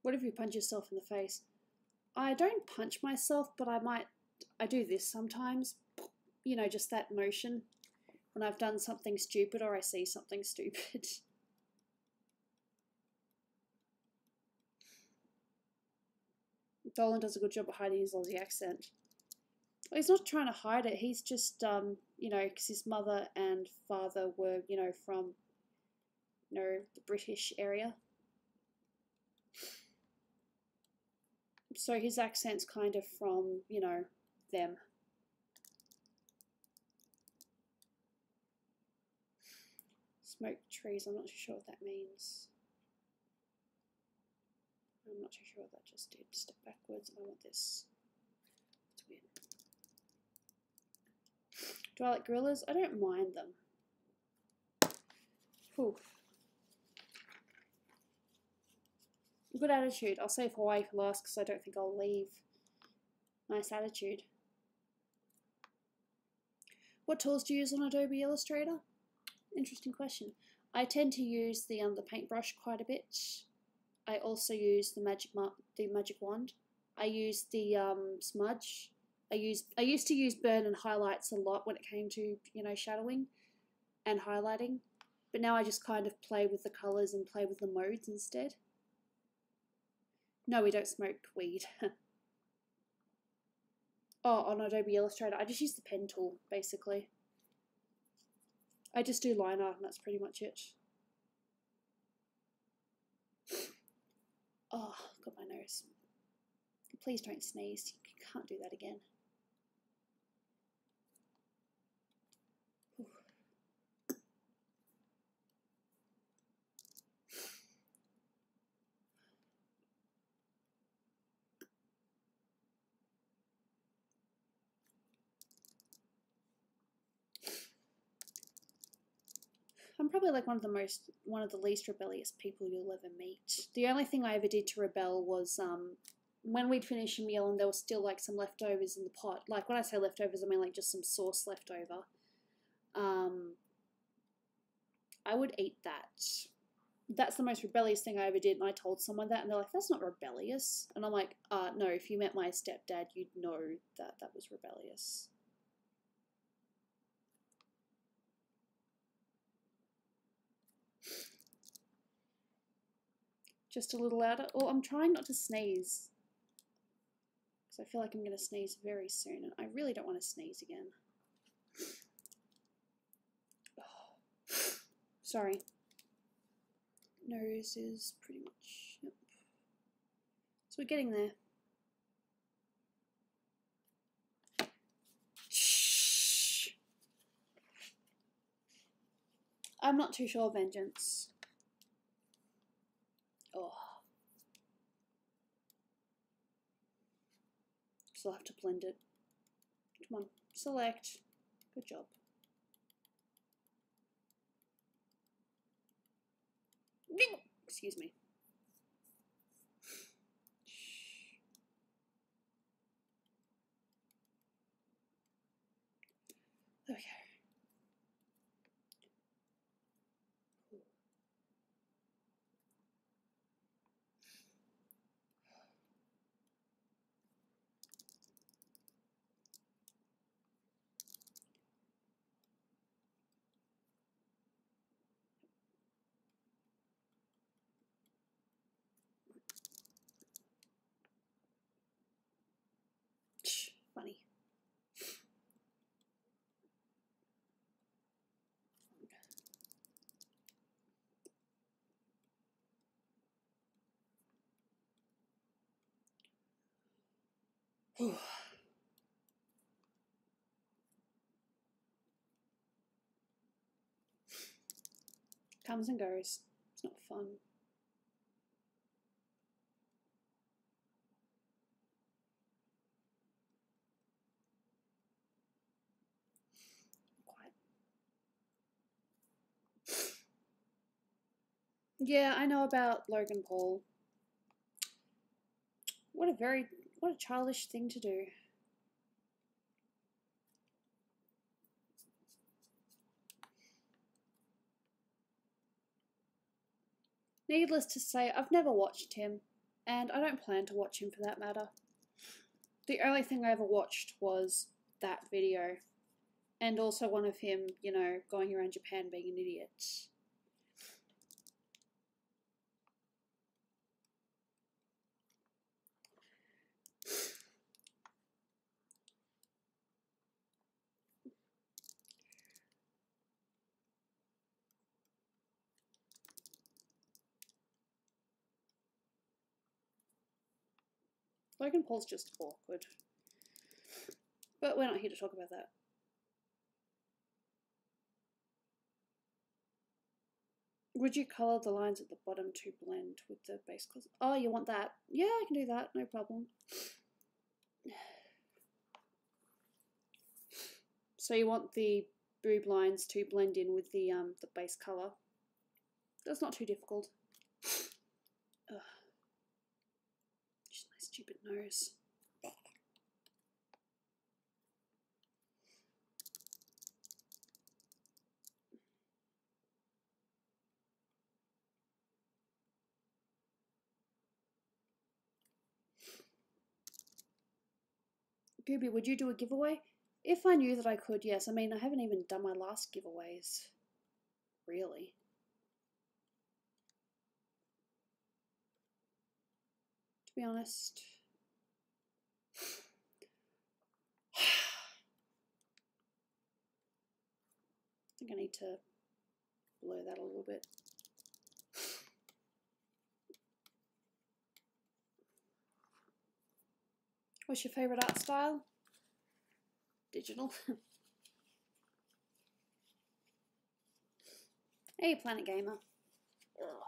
What if you punch yourself in the face? I don't punch myself, but I do this sometimes. You know, just that motion when I've done something stupid or I see something stupid. Dolan does a good job of hiding his Aussie accent. Well, he's not trying to hide it. He's just, you know, because his mother and father were, you know, from, you know, the British area. So his accent's kind of from, you know, them. Smoke trees, I'm not too sure what that means. I'm not too sure what that just did. Step backwards, I want this. It's weird. Do I like gorillas? I don't mind them. Whew. Good attitude. I'll save Hawaii for last because I don't think I'll leave. Nice attitude. What tools do you use on Adobe Illustrator? Interesting question. I tend to use the paintbrush quite a bit. I also use the magic wand. I use the smudge. I used to use burn and highlights a lot when it came to, you know, shadowing and highlighting, but now I just kind of play with the colors and play with the modes instead. No, we don't smoke weed. Oh, on Adobe Illustrator, I just use the pen tool, basically. I just do line art and that's pretty much it. Oh, got my nose. Please don't sneeze. You can't do that again. I'm probably like one of the least rebellious people you'll ever meet. The only thing I ever did to rebel was when we'd finish a meal and there was still like some leftovers in the pot. Like when I say leftovers, I mean like just some sauce left over. I would eat that. That's the most rebellious thing I ever did, and I told someone that, and they're like, that's not rebellious. And I'm like, no, if you met my stepdad, you'd know that that was rebellious. Just a little louder. Oh, I'm trying not to sneeze, because I feel like I'm going to sneeze very soon, and I really don't want to sneeze again. Oh. Sorry. Nose is pretty much, yep. So we're getting there. Shh. I'm not too sure, Vengeance. Oh. So I'll have to blend it. Come on, select. Good job. Excuse me. Okay. Comes and goes. It's not fun. Quite. Yeah, I know about Logan Paul. What a childish thing to do. Needless to say, I've never watched him, and I don't plan to watch him for that matter. The only thing I ever watched was that video, and also one of him, you know, going around Japan being an idiot. Logan Paul's just awkward. But we're not here to talk about that. Would you colour the lines at the bottom to blend with the base colours? Oh, you want that? Yeah, I can do that, no problem. So you want the boob lines to blend in with the base colour. That's not too difficult. Ugh. Just my stupid nose. Gooby, would you do a giveaway? If I knew that I could, yes. I mean, I haven't even done my last giveaways. Really. To be honest. I think I need to blur that a little bit. What's your favourite art style? Digital. Hey, Planet Gamer. Ugh.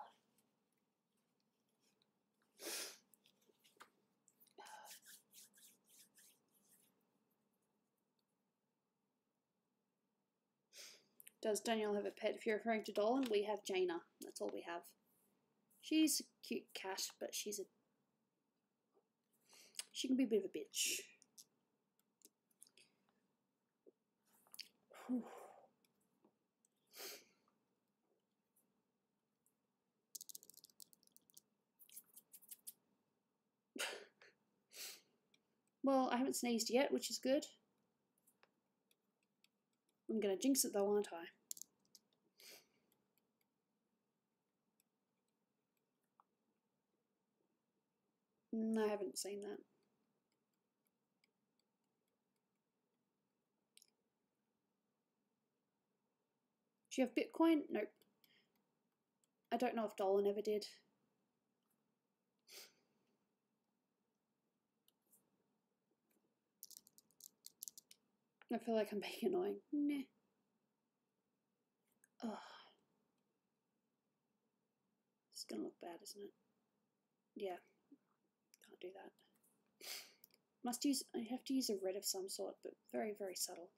Does Danielle have a pet? If you're referring to Dolan, we have Jaina. That's all we have. She's a cute cat, but she can be a bit of a bitch. Whew. Well, I haven't sneezed yet, which is good. I'm gonna jinx it though, aren't I? I haven't seen that. Do you have Bitcoin? Nope. I don't know if Dolan ever did. I feel like I'm being annoying. Nah. Oh. It's gonna look bad, isn't it? Yeah. Can't do that. I have to use a red of some sort, but very, very subtle.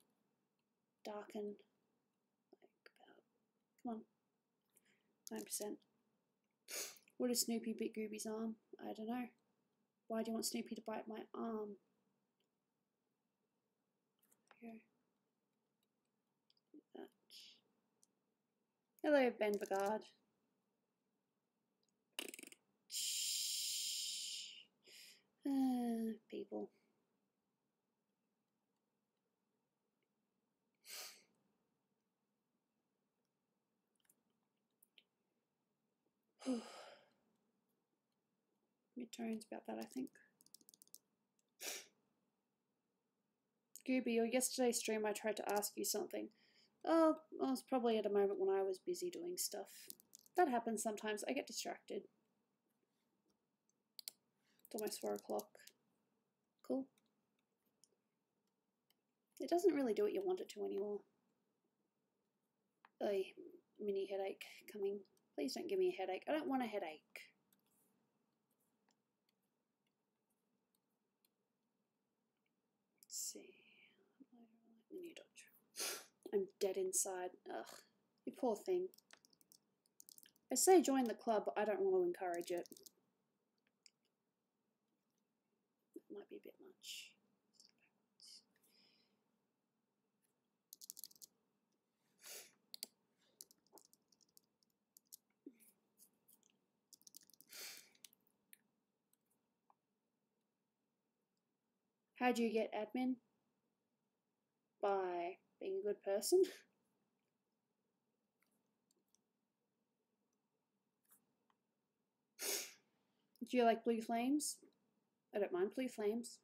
Darken. Like about, come on. 9%. What is Snoopy bit Gooby's arm? I don't know. Why do you want Snoopy to bite my arm? Okay. That. Hello, Ben Bagard. Shh. People. Midtones about that, I think. Gooby, or yesterday's stream I tried to ask you something. Oh, I was probably at a moment when I was busy doing stuff. That happens sometimes. I get distracted. It's almost 4 o'clock. Cool. It doesn't really do what you want it to anymore. A mini headache coming. Please don't give me a headache. I don't want a headache. Let's see. Menu dodge. I'm dead inside. Ugh. You poor thing. I say join the club, but I don't want to encourage it. It might be a bit much. How do you get admin? By being a good person. Do you like blue flames? I don't mind blue flames.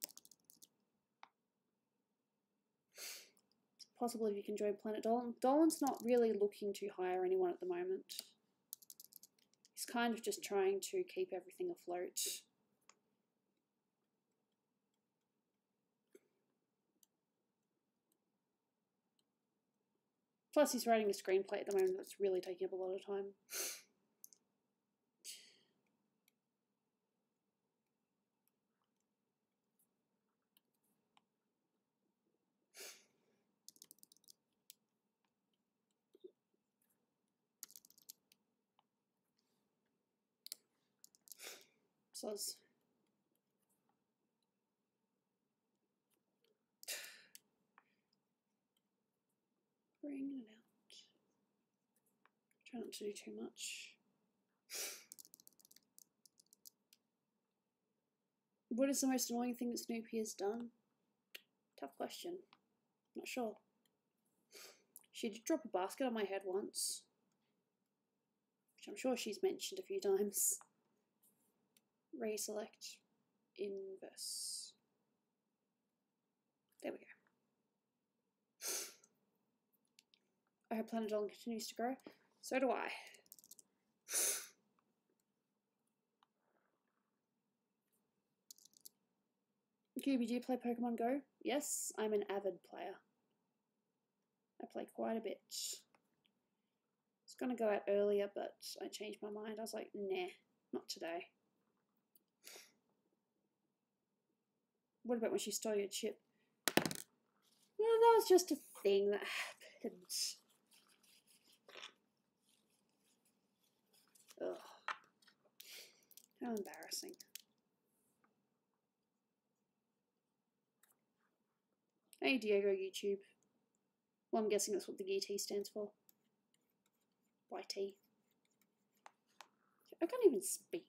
It's possible if you can join Planet Dolan. Dolan's not really looking to hire anyone at the moment. He's kind of just trying to keep everything afloat. Plus he's writing a screenplay at the moment that's really taking up a lot of time. Soz. Bringing it out. Try not to do too much. What is the most annoying thing that Snoopy has done? Tough question. Not sure. She did drop a basket on my head once, which I'm sure she's mentioned a few times. Reselect inverse. There we go. I hope Planet Dolan continues to grow. So do I. Gooby, do you play Pokemon Go? Yes, I'm an avid player. I play quite a bit. I was going to go out earlier, but I changed my mind. I was like, nah, not today. What about when she stole your chip? Well, that was just a thing that happened. Ugh. How embarrassing. Hey, Diego YouTube. Well, I'm guessing that's what the YT stands for. YT. I can't even speak.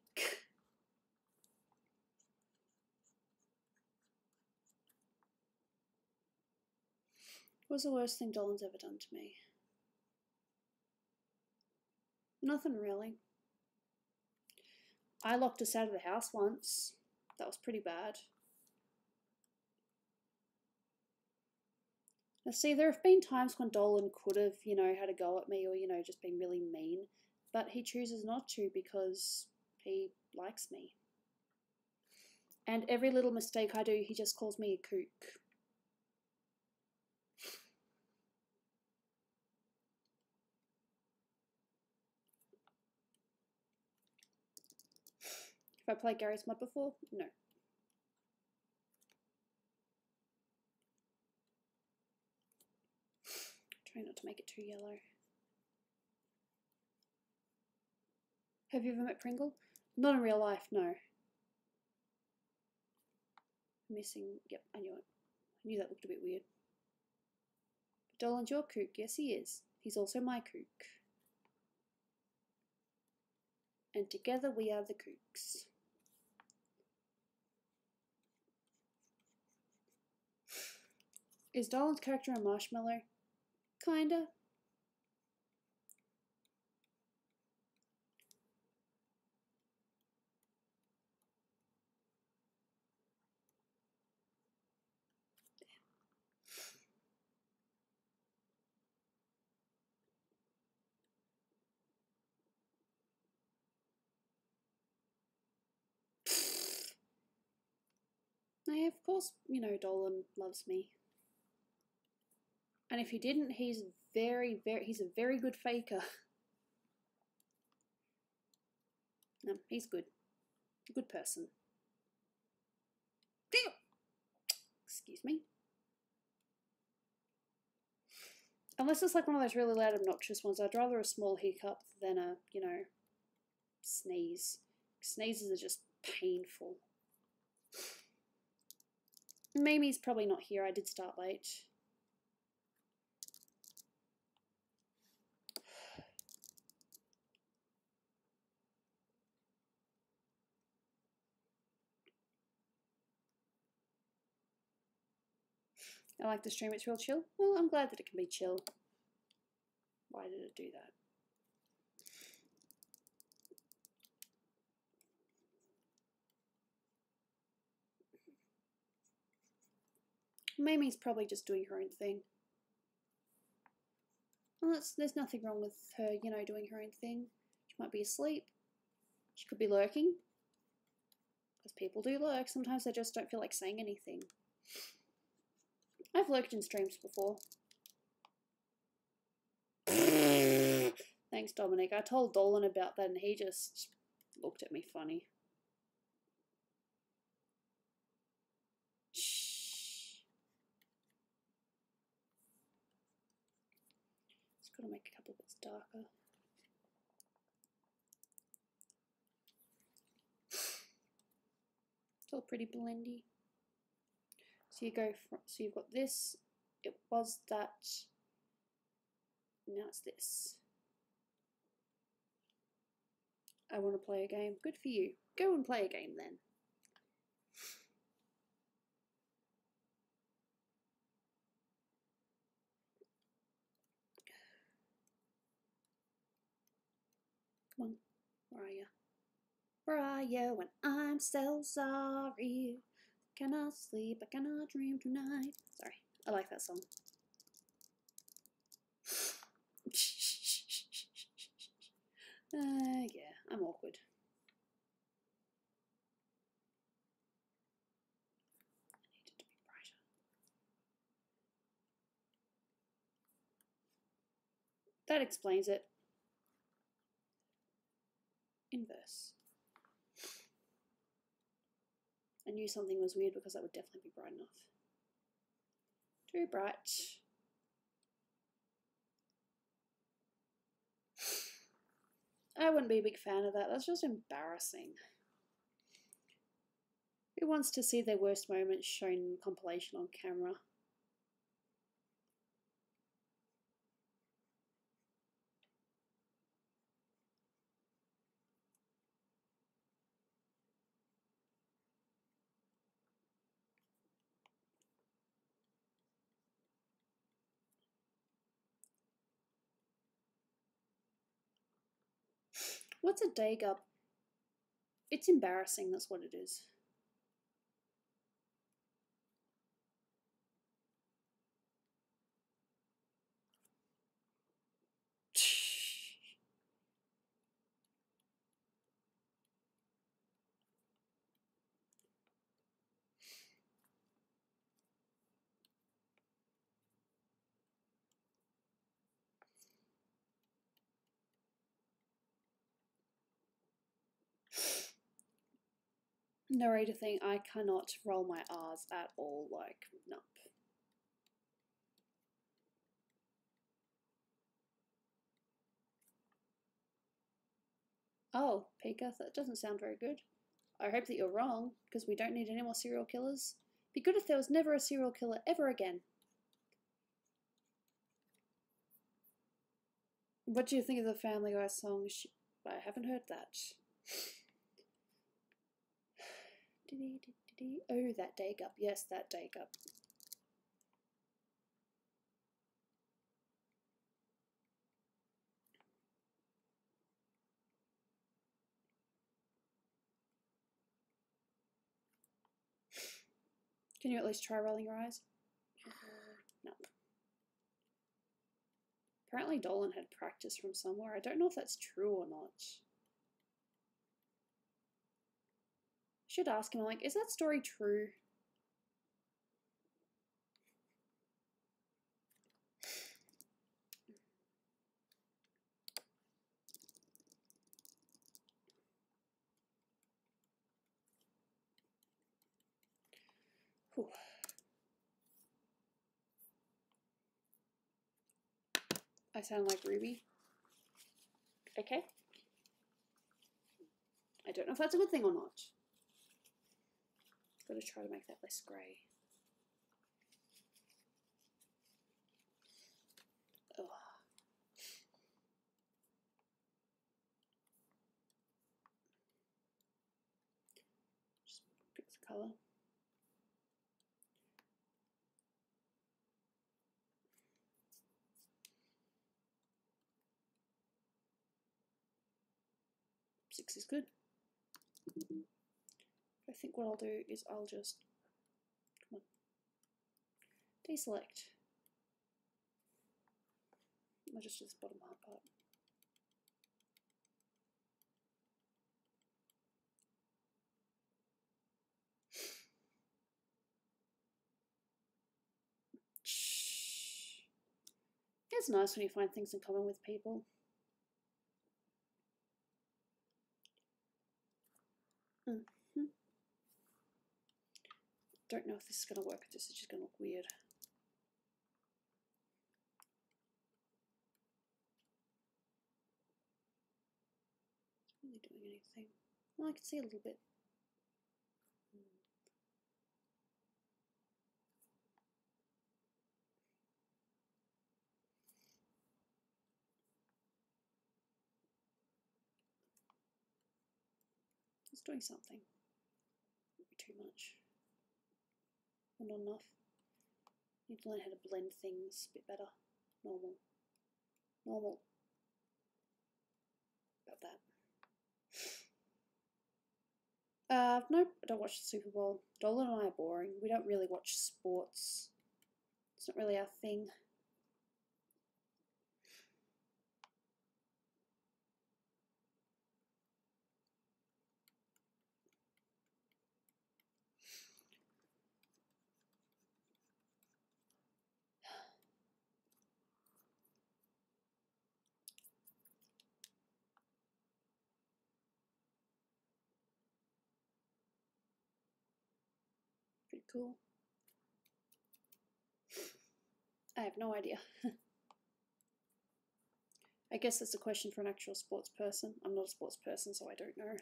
What's the worst thing Dolan's ever done to me? Nothing really. I locked us out of the house once. That was pretty bad. Now see, there have been times when Dolan could have, had a go at me or, just been really mean. But he chooses not to because he likes me. And every little mistake I do, he just calls me a kook. Have I played Gary's mod before? No. Try not to make it too yellow. Have you ever met Pringle? Not in real life, no. Missing, yep, I knew it. I knew that looked a bit weird. But Dolan's your kook, yes he is. He's also my kook. And together we are the kooks. Is Dolan's character a marshmallow? Kinda. Of course, Dolan loves me. And if he didn't, he's he's a very good faker. No, he's good. Good person. Damn! Excuse me. Unless it's like one of those really loud, obnoxious ones, I'd rather a small hiccup than a, you know, sneeze. Sneezes are just painful. Mimi's probably not here. I did start late. I like the stream, it's real chill. Well, I'm glad that it can be chill. Why did it do that? Mimi's probably just doing her own thing. Well, there's nothing wrong with her, you know, doing her own thing. She might be asleep. She could be lurking. Because people do lurk. Sometimes they just don't feel like saying anything. I've lurked in streams before. Thanks, Dominic. I told Dolan about that and he just looked at me funny. Shh. Just gotta make a couple bits darker. It's all pretty blendy. So you go from, so you've got this, it was that, now it's this. I want to play a game. Good for you. Go and play a game then. Come on, where are you? Where are you when I'm so sorry? Cannot sleep, I cannot dream tonight. Sorry, I like that song. Yeah, I'm awkward. I need it to be brighter. That explains it. Inverse. I knew something was weird because that would definitely be bright enough. Too bright. I wouldn't be a big fan of that. That's just embarrassing. Who wants to see their worst moments shown in compilation on camera? What's a day up? It's embarrassing, that's what it is. Narrator thing, I cannot roll my R's at all, like, nope. Oh, Pika, that doesn't sound very good. I hope that you're wrong, because we don't need any more serial killers. Be good if there was never a serial killer ever again. What do you think of the Family Guy song? I haven't heard that. Oh, that day up. Yes, that day up. Can you at least try rolling your eyes? No. Apparently Dolan had practice from somewhere. I don't know if that's true or not. Should ask him, like, is that story true? Whew. I sound like Ruby. Okay. I don't know if that's a good thing or not. Gotta try to make that less grey. Oh. Just pick the colour. Six is good. I think what I'll do is I'll just, come on, deselect. I'll just do this bottom half part. It's nice when you find things in common with people. Don't know if this is going to work, if this is just going to look weird. It's really doing anything. Well, I can see a little bit. It's doing something. Maybe too much. Or not enough. Need to learn how to blend things a bit better. Normal. Normal. About that. Nope, I don't watch the Super Bowl. Dolan and I are boring. We don't really watch sports. It's not really our thing. Pretty cool. I have no idea. I guess that's a question for an actual sports person. I'm not a sports person, so I don't know.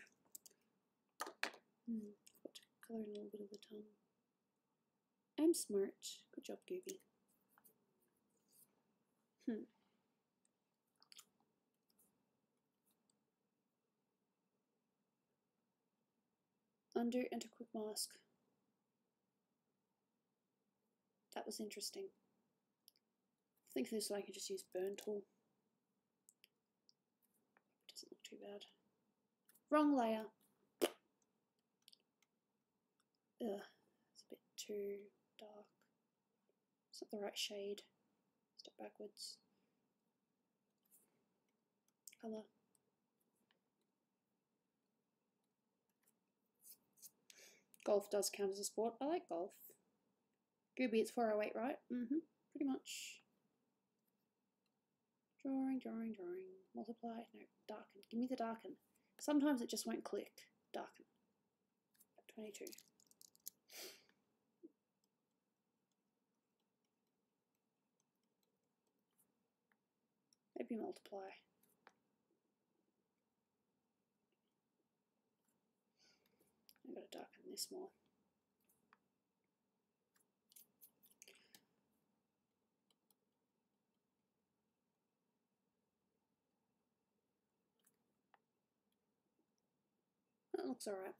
Got to colour in a little bit of the tongue. I'm smart. Good job, Gooby. Undo, enter quick mask. That was interesting. I think this one I can just use burn tool. Doesn't look too bad. Wrong layer. Ugh, it's a bit too dark. It's not the right shade. Step backwards. Colour. Golf does count as a sport. I like golf. Gooby, it's 408, right? Pretty much. Drawing, drawing, drawing. Multiply. No, darken. Give me the darken. Sometimes it just won't click. Darken. 22. Maybe multiply. I've got to darken this more. That looks alright.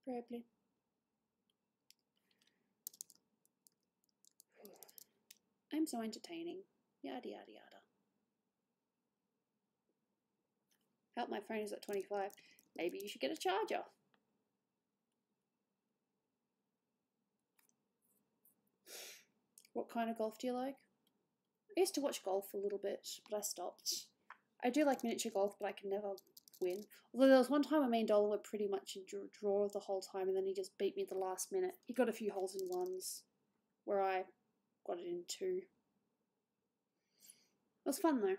Probably. I'm so entertaining. Yada yada yada. Help, my phone is at 25. Maybe you should get a charger. What kind of golf do you like? I used to watch golf a little bit, but I stopped. I do like miniature golf, but I can never win. Although there was one time me and Dolan were pretty much in draw the whole time, and then he just beat me at the last minute. He got a few holes in ones, where I got it in 2. It was fun though.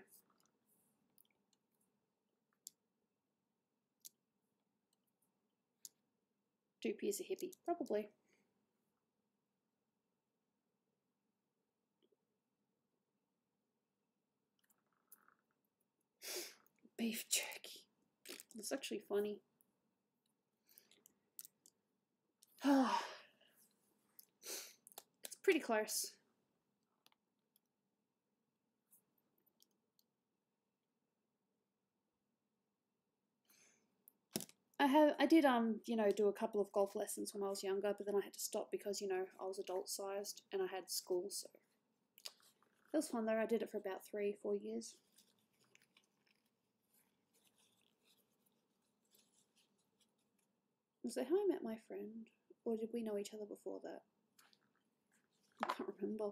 Doopy is a hippie. Probably. Beef jerky. It's actually funny. It's pretty close. I did you know, do a couple of golf lessons when I was younger, but then I had to stop because, you know, I was adult sized and I had school, so it was fun though. I did it for about 3-4 years. Was that how I met my friend? Or did we know each other before that? I can't remember.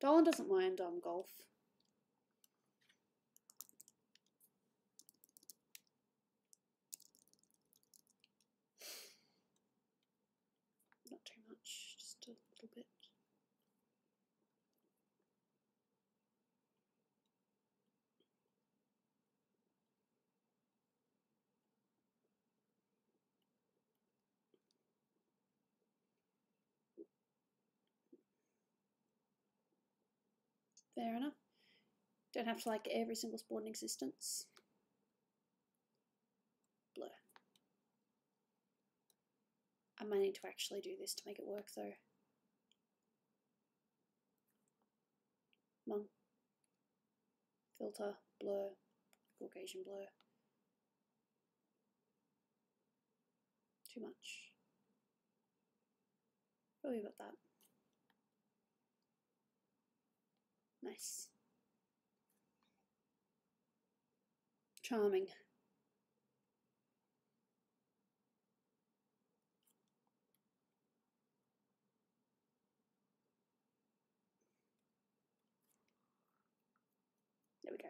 Dolan doesn't mind golf. Not too much, just a little bit. Fair enough. Don't have to like every single sport in existence. Blur. I might need to actually do this to make it work though. Come on. Filter, blur, Caucasian blur. Too much. Probably about that. Nice. Charming. There we go.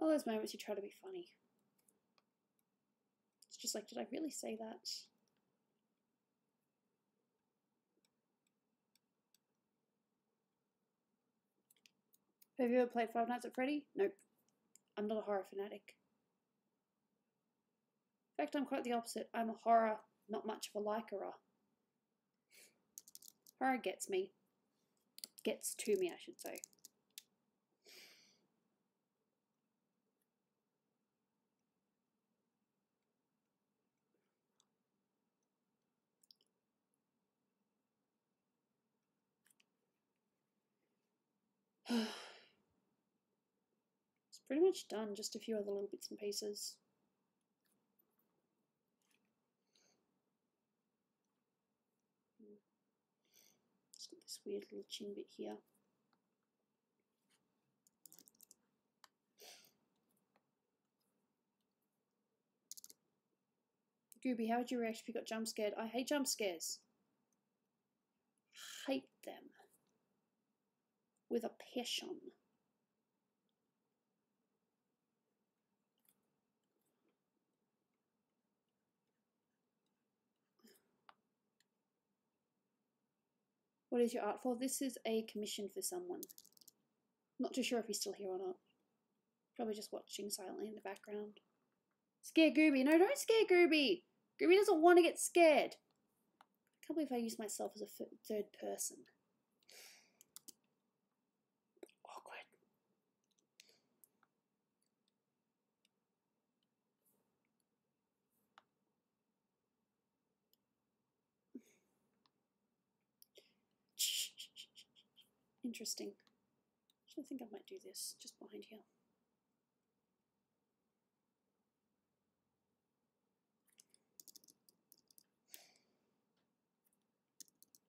All those moments you try to be funny. It's just like, did I really say that? Have you ever played Five Nights at Freddy? Nope. I'm not a horror fanatic. In fact, I'm quite the opposite. I'm a horror, not much of a likerer. Horror gets me. Gets to me, I should say. It's pretty much done, just a few other little bits and pieces. It's got this weird little chin bit here. Gooby, how would you react if you got jump scared? I hate jump scares. Hate them. With a passion. What is your art for? This is a commission for someone. Not too sure if he's still here or not. Probably just watching silently in the background. Scare Gooby. No, don't scare Gooby. Gooby doesn't want to get scared. I can't believe I use myself as a third person. Awkward. Interesting. I think I might do this just behind here.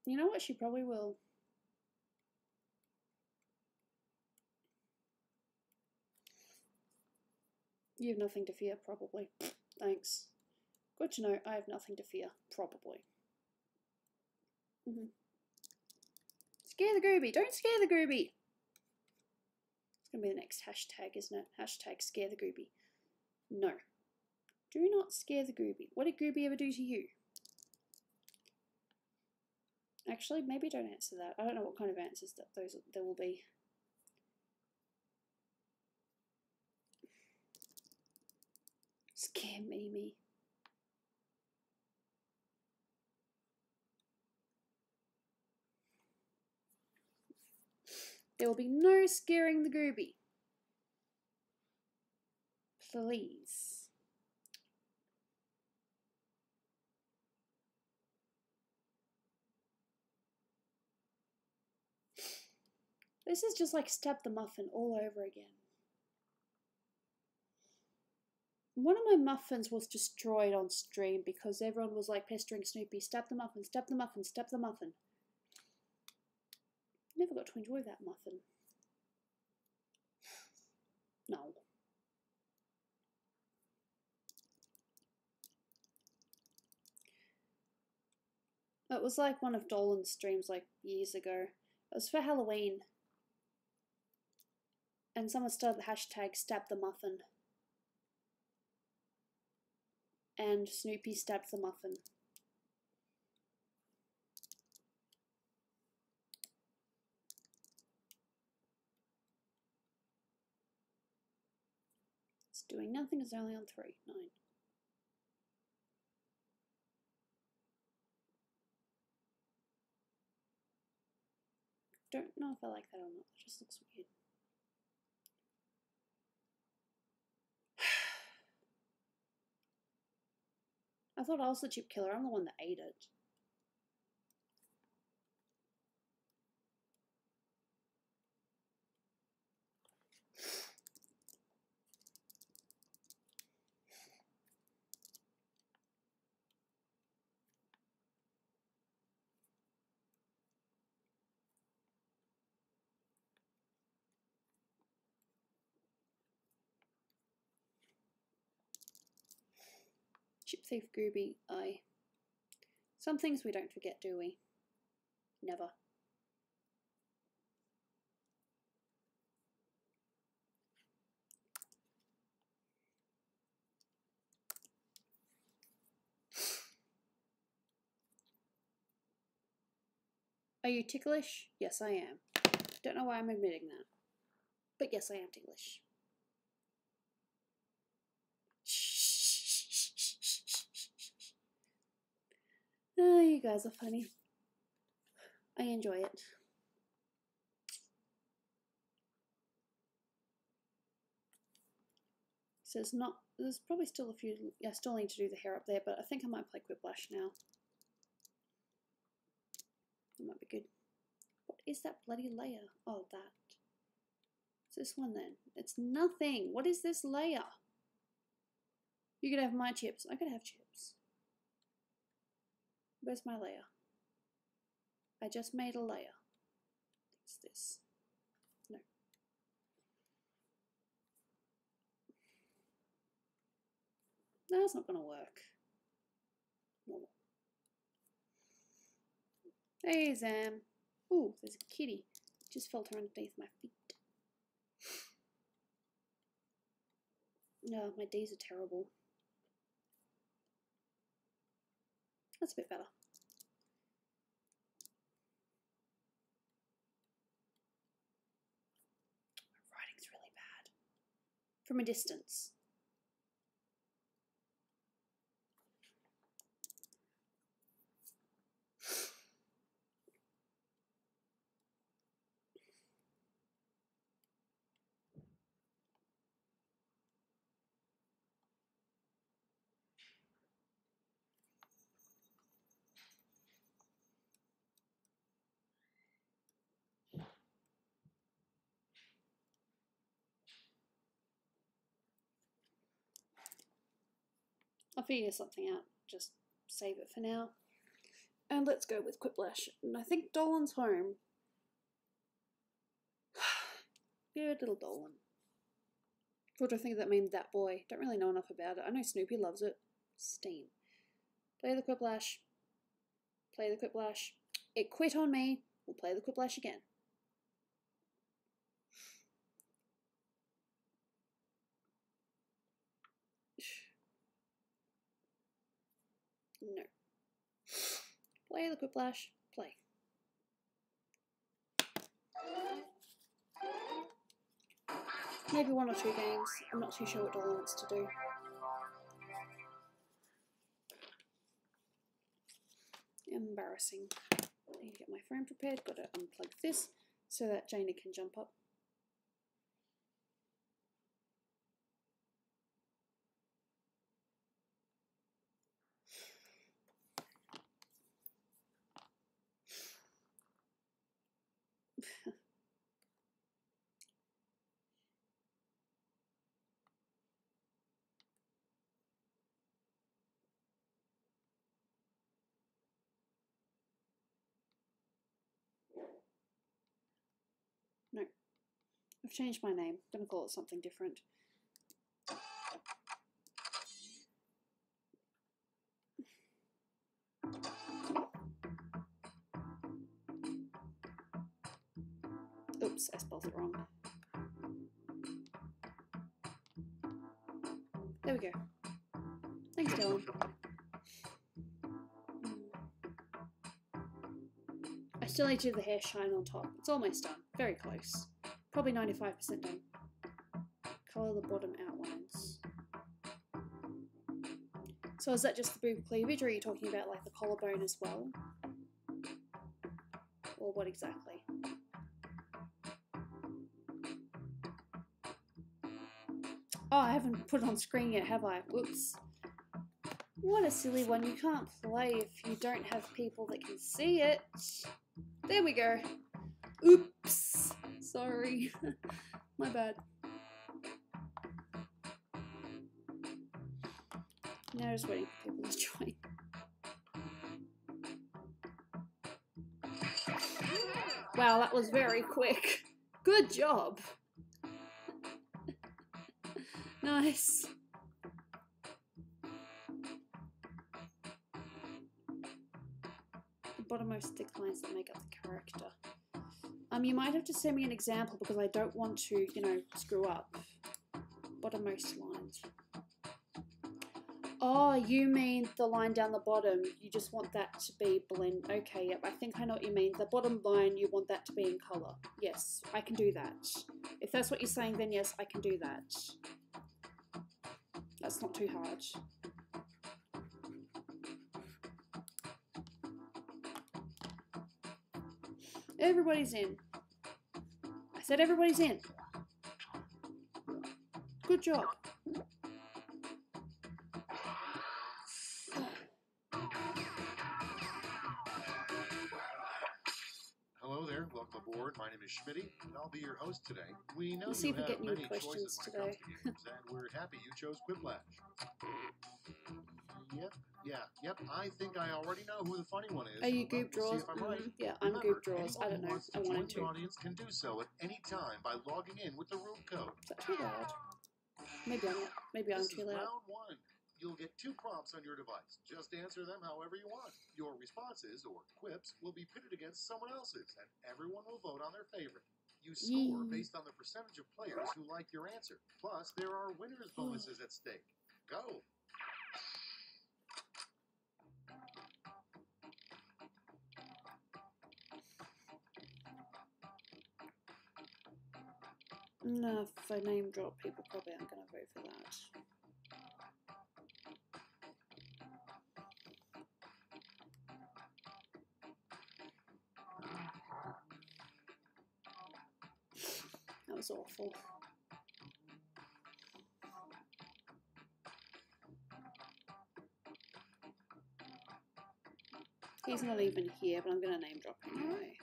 You know what? She probably will. You have nothing to fear, probably. Thanks. Good to know. I have nothing to fear, probably. Scare the Gooby. Don't scare the Gooby. It's going to be the next hashtag, isn't it? Hashtag scare the Gooby. No. Do not scare the Gooby. What did Gooby ever do to you? Actually, maybe don't answer that. I don't know what kind of answers that there will be. Scare Mimi. There will be no scaring the Gooby. Please. This is just like Stab the Muffin all over again. One of my muffins was destroyed on stream because everyone was like pestering Snoopy, stab the muffin, stab the muffin, stab the muffin. Never got to enjoy that muffin. No. It was like one of Dolan's streams like years ago. It was for Halloween. And someone started the hashtag stab the muffin. And Snoopy stabbed the muffin. It's doing nothing, it's only on 3. 9. Don't know if I like that or not, it just looks weird. I thought I was the chip killer, I'm the one that ate it. Chip Thief Gooby, aye. Some things we don't forget, do we? Never. Are you ticklish? Yes, I am. Don't know why I'm admitting that. But yes, I am ticklish. Oh, you guys are funny. I enjoy it. So there's probably still a few, I still need to do the hair up there, but I think I might play Quiplash now. That might be good. What is that bloody layer? Oh, that. What's this one then? It's nothing. What is this layer? You could have my chips. I could have chips. Where's my layer? I just made a layer. What's this? No. No, it's not going to work. Normal. Hey, Zam. Ooh, there's a kitty. Just felt her underneath my feet. No, my D's are terrible. That's a bit better. My writing's really bad. From a distance. I'll figure something out. Just save it for now. And let's go with Quiplash. And I think Dolan's home. Good little Dolan. What do I think that means, that boy? Don't really know enough about it. I know Snoopy loves it. Steam. Play the Quiplash. Play the Quiplash. It quit on me. We'll play the Quiplash again. No. Play the Quiplash. Play. Maybe 1 or 2 games. I'm not too sure what Dolan wants to do. Embarrassing. I need to get my phone prepared. Got to unplug this so that Jaina can jump up. No, I've changed my name. I'm going to call it something different. Oops, I spelled it wrong. There we go. Thanks, Dylan. I still need to do the hair shine on top. It's almost done. Very close. Probably 95% done. Colour the bottom outlines. So is that just the boob cleavage, or are you talking about like the collarbone as well? Or what exactly? Oh, I haven't put it on screen yet, have I? Whoops. What a silly one. You can't play if you don't have people that can see it. There we go. Oops. Sorry. My bad. Now just waiting for people to join. Wow, that was very quick. Good job. Nice. The bottommost thick lines that make up the character. You might have to send me an example because I don't want to, you know, screw up. Bottommost lines. Oh, you mean the line down the bottom. You just want that to be blend. Okay, yep, I think I know what you mean. The bottom line, you want that to be in colour. Yes, I can do that. If that's what you're saying, then yes, I can do that. That's not too hard. Everybody's in. I said everybody's in. Good job. Hello there, welcome aboard. My name is Schmitty, and I'll be your host today. We know Let's see you if we have get new many questions choices when it today. comes to games, and we're happy you chose Quiplash. Yep, I think I already know who the funny one is. Are you Well, Goob Draws? we'll see if I'm right. Yeah, I'm Remember, Goob Draws. I anyone don't who know. wants to I join wanted the to. audience can do so at any time by logging in with the room code. Is that too loud? Maybe I'm not. Maybe I'm This too is loud. round one. You'll get 2 prompts on your device. Just answer them however you want. Your responses, or quips, will be pitted against someone else's, and everyone will vote on their favorite. You score based on the percentage of players who like your answer. Plus, there are winners' bonuses at stake. Go! No, if I name drop, people probably aren't going to vote for that. That was awful. He's not even here, but I'm going to name drop him anyway.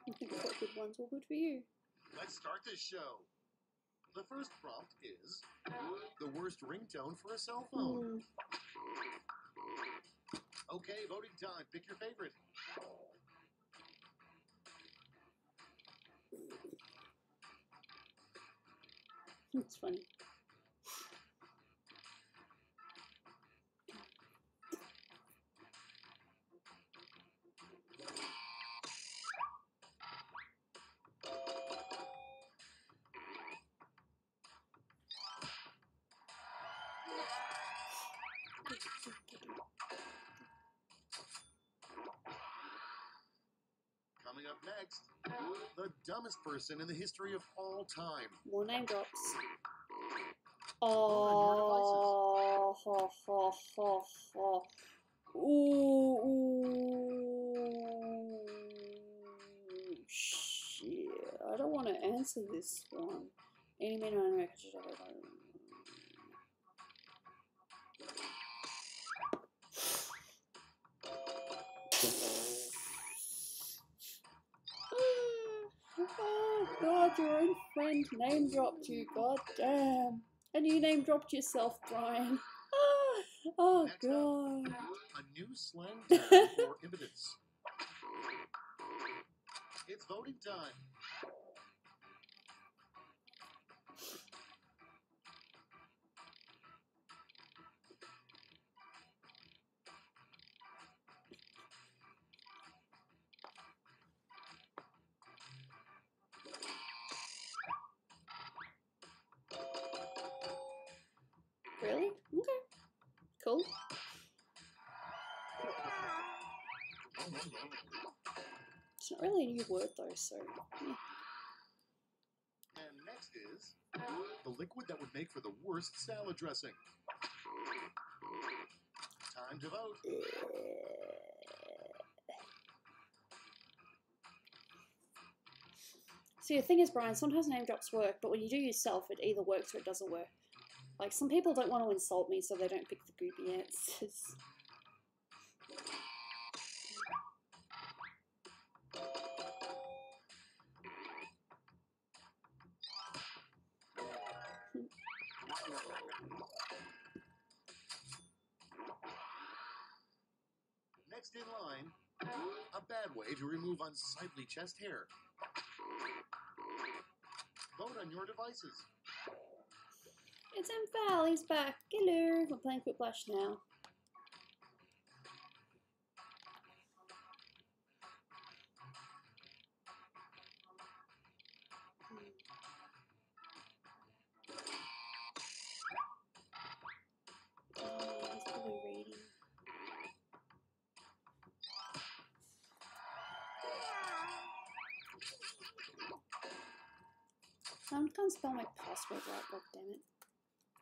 I think I've got good ones. All good for you. Let's start this show. The first prompt is the worst ringtone for a cell phone. Okay, voting time. Pick your favorite. It's funny. Coming up next, the dumbest person in the history of all time. More name drops. Oh, Oh, ho, ho, ho, ho. Ooh, shit. I don't want to answer this one. Any minute I know. Oh god, your own friend name dropped you, god damn. And you name dropped yourself, Brian. Oh Next god. up, a new slang term for impotence. It's voting time. Really? Okay. Cool. It's not really a new word though, so yeah. And next is the liquid that would make for the worst salad dressing. Time to vote. See, the thing is, Brian, sometimes name drops work, but when you do use self, it either works or it doesn't work. Like, some people don't want to insult me, so they don't pick the Gooby answers. Next in line, a bad way to remove unsightly chest hair. Vote on your devices. It's Val, he's back. Hello, we're playing Quiplash now. He's probably reading. I can't spell my password right, god damn it.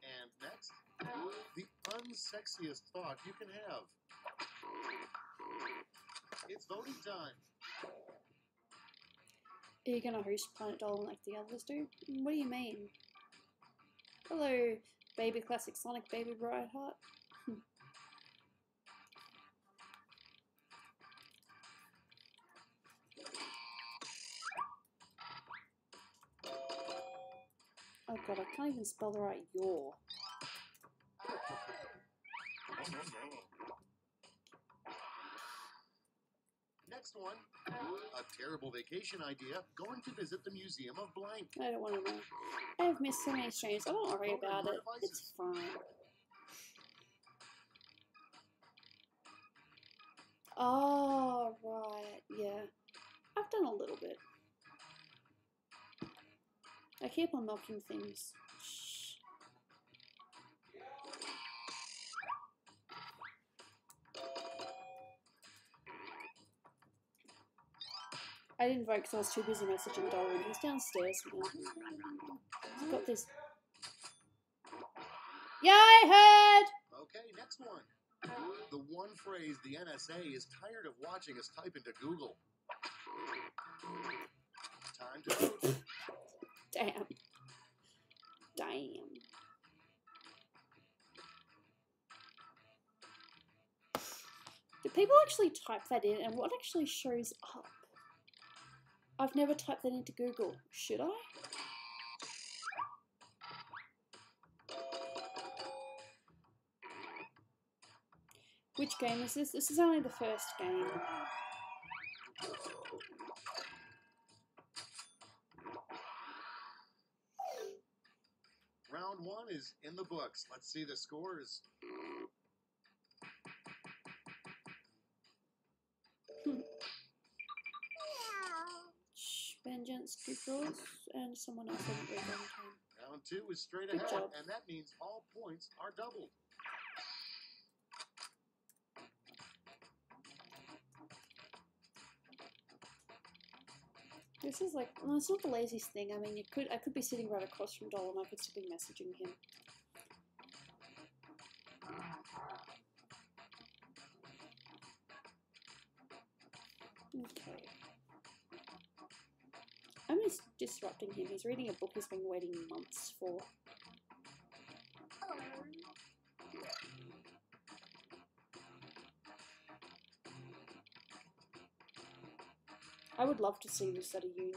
And next, the unsexiest thought you can have. It's voting time. Are you gonna host Planet Dolan like the others do? What do you mean? Hello, baby classic Sonic baby Brightheart. Oh god, I can't even spell the right yaw. Next one, a terrible vacation idea, going to visit the Museum of Blank. I don't want to know. I have missed so many streams. I don't worry about it. It's fine. Oh, right. Yeah. I've done a little bit. I keep on knocking things. Shh. I didn't vote because I was too busy messaging Dolan. He's downstairs now. He's got this. Yeah, I heard! Okay, next one. The one phrase the NSA is tired of watching us type into Google. Time to vote. Damn. Damn. Do people actually type that in, and what actually shows up? I've never typed that into Google. Should I? Which game is this? This is only the first game. Round one is in the books. Let's see the scores. Vengeance, two draws, and someone else didn't read on time. Round two is straight Good ahead, job. and that means all points are doubled. This is like, well, it's not the laziest thing. I mean, I could be sitting right across from Dolan. I could still be messaging him. Okay. I'm just disrupting him. He's reading a book he's been waiting months for. I would love to see this at a uni.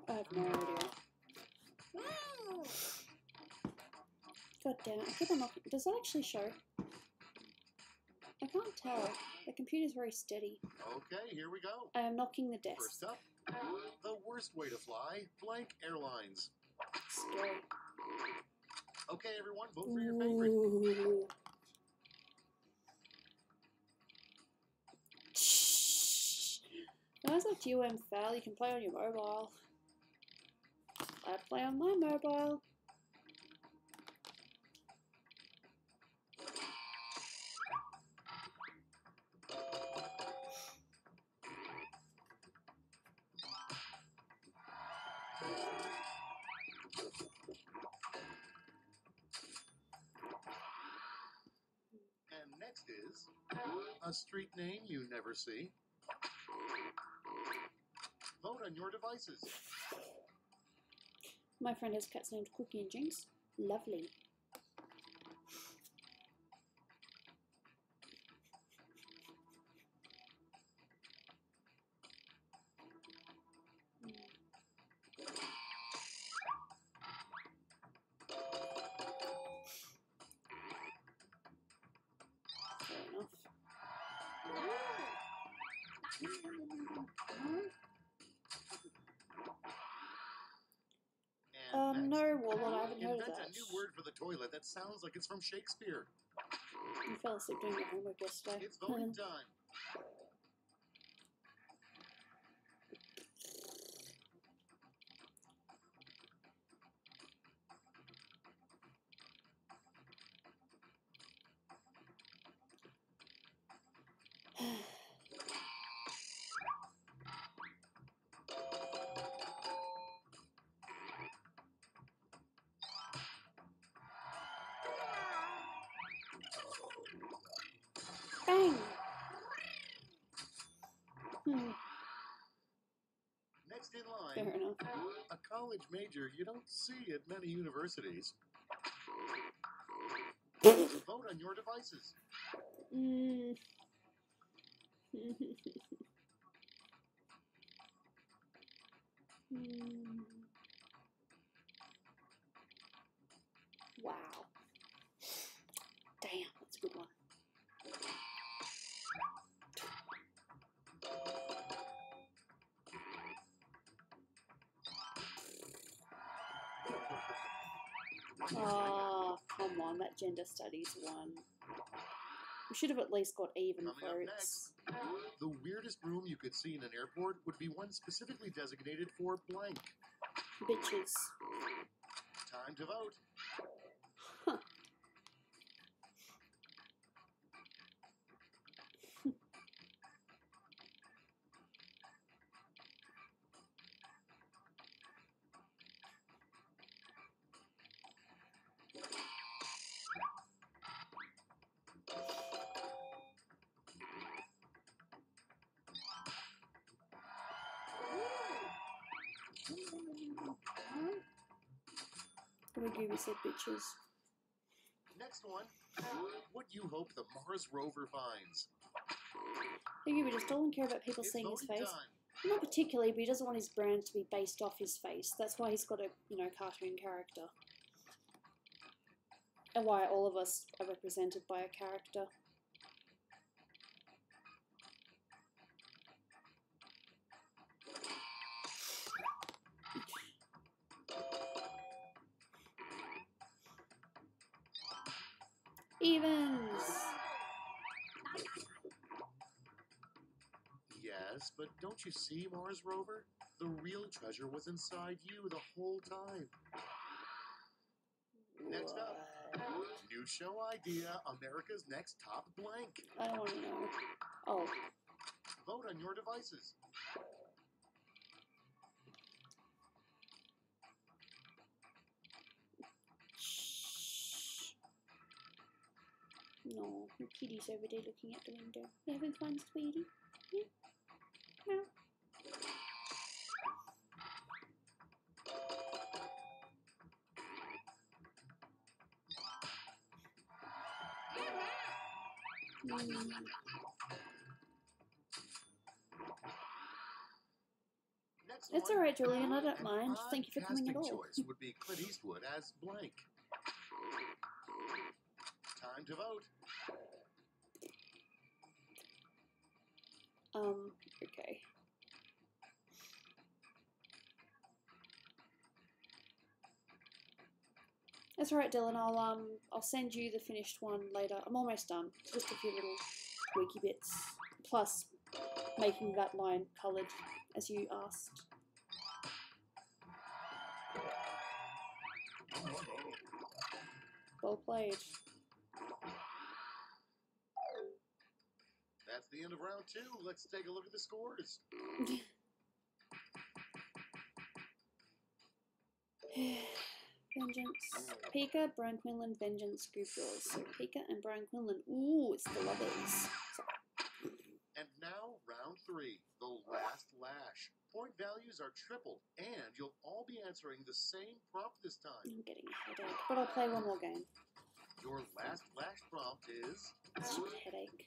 I have no idea. God damn it, I keep on knocking. Does that actually show? I can't tell. The computer's very steady. Okay, here we go. I am knocking the desk. First up, the worst way to fly, blank airlines. Scary. Okay, everyone, vote for your favorite. Ooh. Shh. When I was like UM fail, you can play on your mobile. I play on my mobile. And next is a street name you never see. Vote on your devices. My friend has cats named Cookie and Jinx. Lovely. Fair enough. And next, No, Warlord, I haven't heard of invent that. a new word for the toilet that sounds like it's from Shakespeare. You fell asleep doing your homework yesterday. It's voting time. Bang! Next in line, Fair enough. a college major you don't see at many universities. Vote on your devices. Wow. Damn, that's a good one. Oh, come on, that gender studies one. We should have at least got even Coming up votes. next, the weirdest room you could see in an airport would be one specifically designated for blank. Bitches. Time to vote. Huh. Gooby said bitches. Next one, what you hope the Mars rover finds. Gooby just doesn't care about people It's seeing his voting face. time. Not particularly, but he doesn't want his brand to be based off his face. That's why he's got a, cartoon character. And why all of us are represented by a character. Evens! Yes, but don't you see Mars rover? The real treasure was inside you the whole time. Next up, new show idea, America's Next Top Blank. I don't want to know. Oh. Vote on your devices. Shh. No, your kitty's over there looking at the window. You having fun, sweetie? Yeah? No. It's alright, Julian, I don't mind. Thank you for coming at all. Choice would be Clint Eastwood as blank. Time to vote. Okay. That's alright, Dylan. I'll send you the finished one later. I'm almost done. Just a few little tweaky bits. Plus, making that line coloured, as you asked. Well played. That's the end of round 2. Let's take a look at the scores. Vengeance. Pika, Brian Quinlan, Vengeance, Group Draws. So Pika and Brian Quinlan. Ooh, it's the lovers. And now round 3, the last lash. Point values are tripled, and you'll all be answering the same prompt this time. I'm getting a headache, but I'll play one more game. Your last lash prompt is... Stupid headache.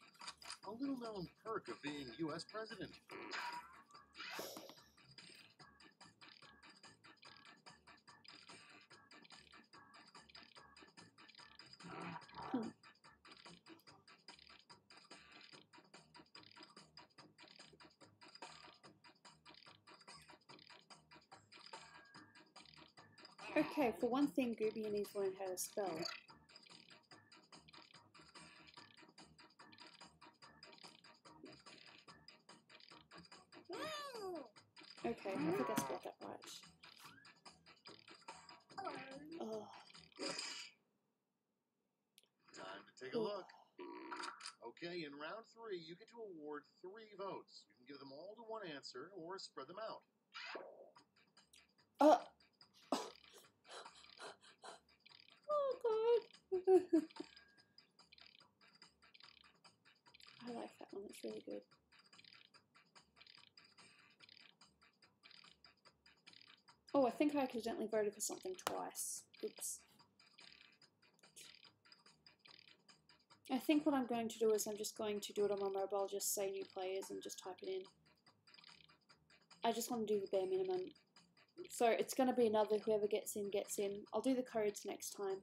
A little known perk of being U.S. president. Okay, for one thing, Gooby needs to learn how to spell. Okay, I think I spelled that right. Oh. Time to take a look. Okay, in round 3, you get to award 3 votes. You can give them all to one answer or spread them out. Oh god. I like that one, it's really good. Oh, I think I accidentally voted for something twice. Oops. I think what I'm going to do is I'm just going to do it on my mobile, just say new players and just type it in. I just want to do the bare minimum. So it's going to be another whoever gets in, gets in. I'll do the codes next time.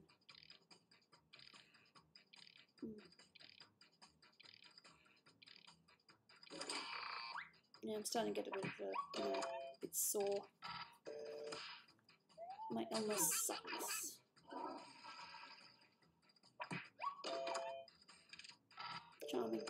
Yeah, I'm starting to get a bit of a, you know, a bit sore. My illness sucks. Charming.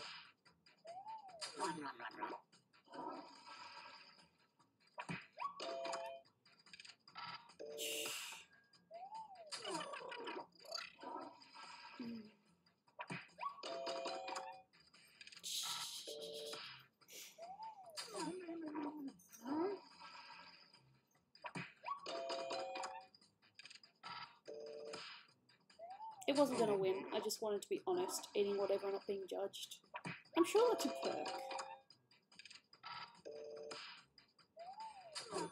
It wasn't going to win, I just wanted to be honest, eating whatever, not being judged. I'm sure that's a perk. Okay.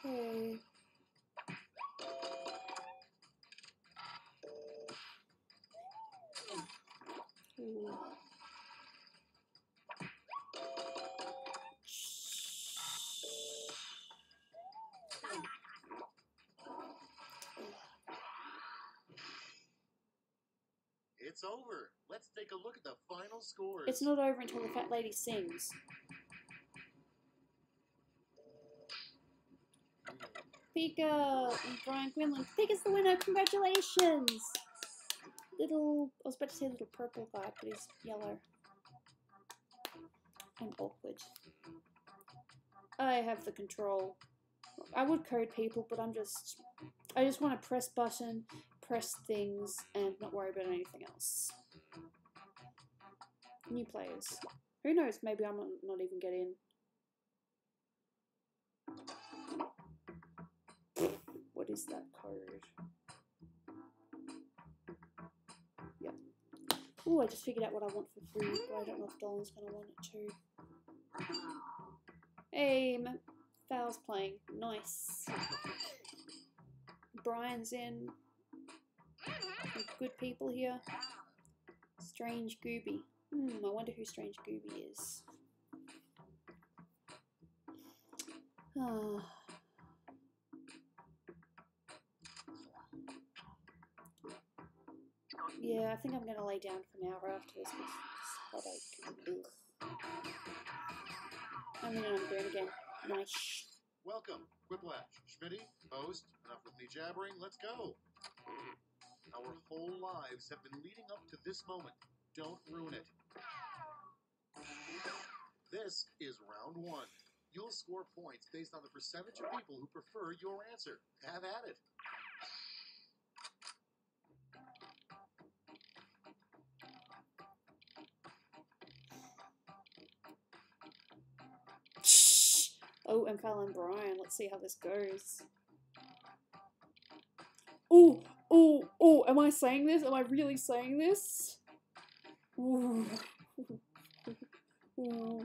Ooh. It's over. Let's take a look at the final scores. It's not over until the fat lady sings. Pika and Brian Quinlan. Pika's the winner. Congratulations. Little, I was about to say little purple guy, but he's yellow. And awkward. I have the control. I would code people, but I just want to press button, press things, and not worry about anything else. New players. Who knows, maybe I might not even get in. What is that code? Yep. Oh, I just figured out what I want for food, but I don't know if Dolan's going to want it too. Hey, Val's playing. Nice. Brian's in. Some good people here. Strange Gooby. I wonder who Strange Gooby is. Yeah, I think I'm going to lay down for an hour after this headache. I'm doing it again. Nice. Welcome, Quiplash. Schmitty, host, enough with me jabbering, let's go. Our whole lives have been leading up to this moment. Don't ruin it. This is round 1. You'll score points based on the percentage of people who prefer your answer. Have at it. Oh, and Val and Brian. Let's see how this goes. Oh, oh, oh, am I saying this? Am I really saying this? Ooh. Oh,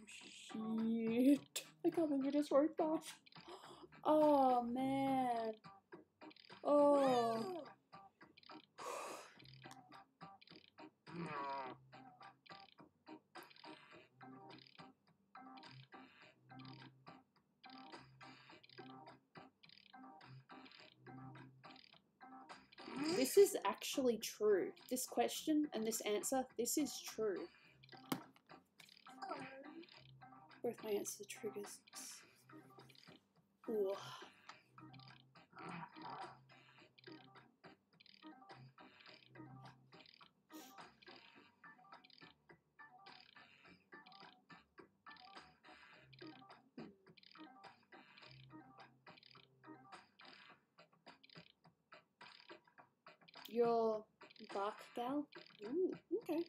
shit. I can't believe I just wrote that. Oh, man. Oh. This is actually true. This question and this answer, this is true. Both my answers are triggers. Ooh. Your bark gal? Ooh, okay.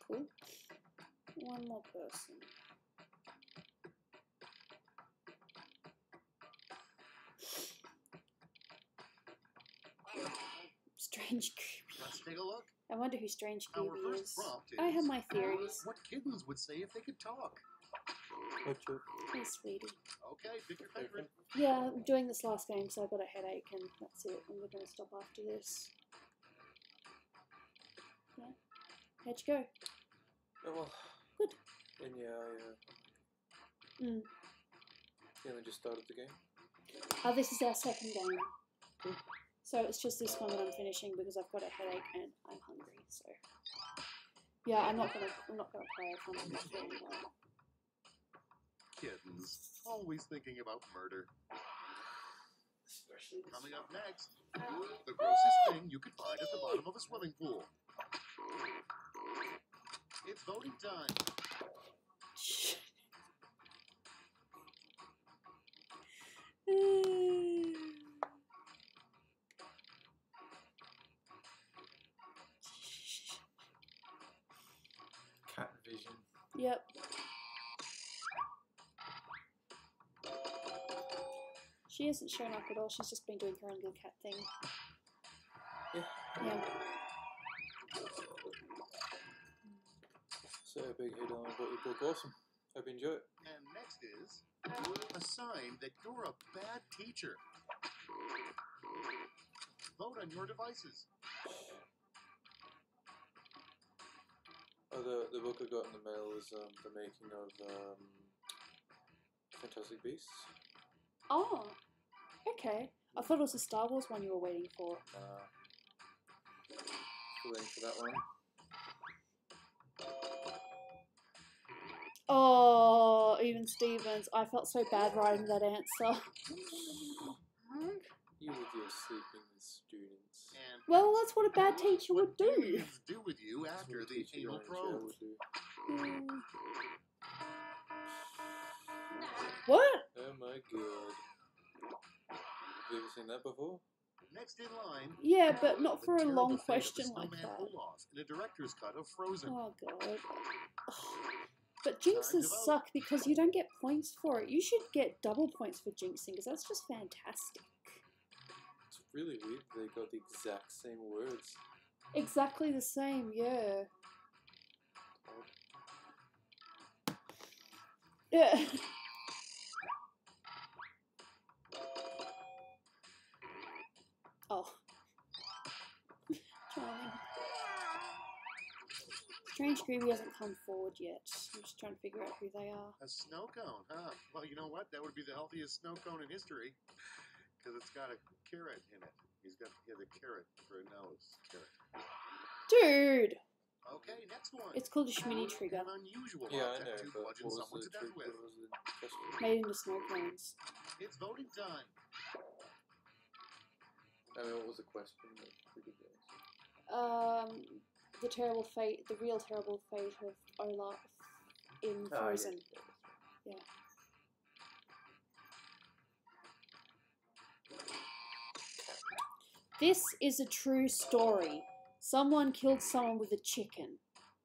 Cool. One more person. Strange Gooby. Let's take a look. I wonder who Strange Our Gooby first is. prompt is. I have my theories. What kittens would say if they could talk? Hey, sweetie. Okay, pick your favorite. Yeah, I'm doing this last game, so I've got a headache, and that's it. And we're going to stop after this. Yeah. How'd you go? Oh, well. Good. And Mm. yeah, we just started the game. Oh, this is our second game. Cool. So it's just this one that I'm finishing because I've got a headache and I'm hungry. So yeah, I'm not gonna play if I'm not feeling well. Kittens, always thinking about murder. Coming up next, the grossest thing you could find at the bottom of a swimming pool. It's voting time. Cat vision. Yep. She hasn't shown up at all. She's just been doing her own little cat thing. Yeah. Yeah. So a big head on about your book. Awesome. Hope you enjoy it. And next is a sign that you're a bad teacher. Vote on your devices. Oh, the book I got in the mail is the making of Fantastic Beasts. Oh. Okay. I thought it was a Star Wars one you were waiting for. Still waiting for that one. Oh, even Stevens. I felt so bad writing that answer. You with your sleeping students. And Well, that's what a bad teacher would what do. aliens do with you after the anal probe. What? Oh my god. Have you ever seen that before? Next in line. Yeah, but not The for a terrible long fate of the question like snowman that. Olaf in a director's cut of Frozen. Oh god. Ugh. But Time jinxes to vote. suck because you don't get points for it. You should get double points for jinxing because that's just fantastic. It's really weird they got the exact same words. Exactly the same, yeah. Yeah. Oh. Charming. Strange Gooby hasn't come forward yet. I'm just trying to figure out who they are. A snow cone, huh? Well, you know what? That would be the healthiest snow cone in history. Because it's got a carrot in it. He has a carrot for a nose. Carrot. Dude! Okay, next one. It's called a Schmini trigger. An unusual Yeah, I object know, to but bludgeon what was someone the to death trick? with. What was the question? Made into snow cones. It's voting time. I mean, what was the question? Ridiculous. The terrible fate, the real terrible fate of Olaf in Frozen. Yeah. This is a true story. Someone killed someone with a chicken.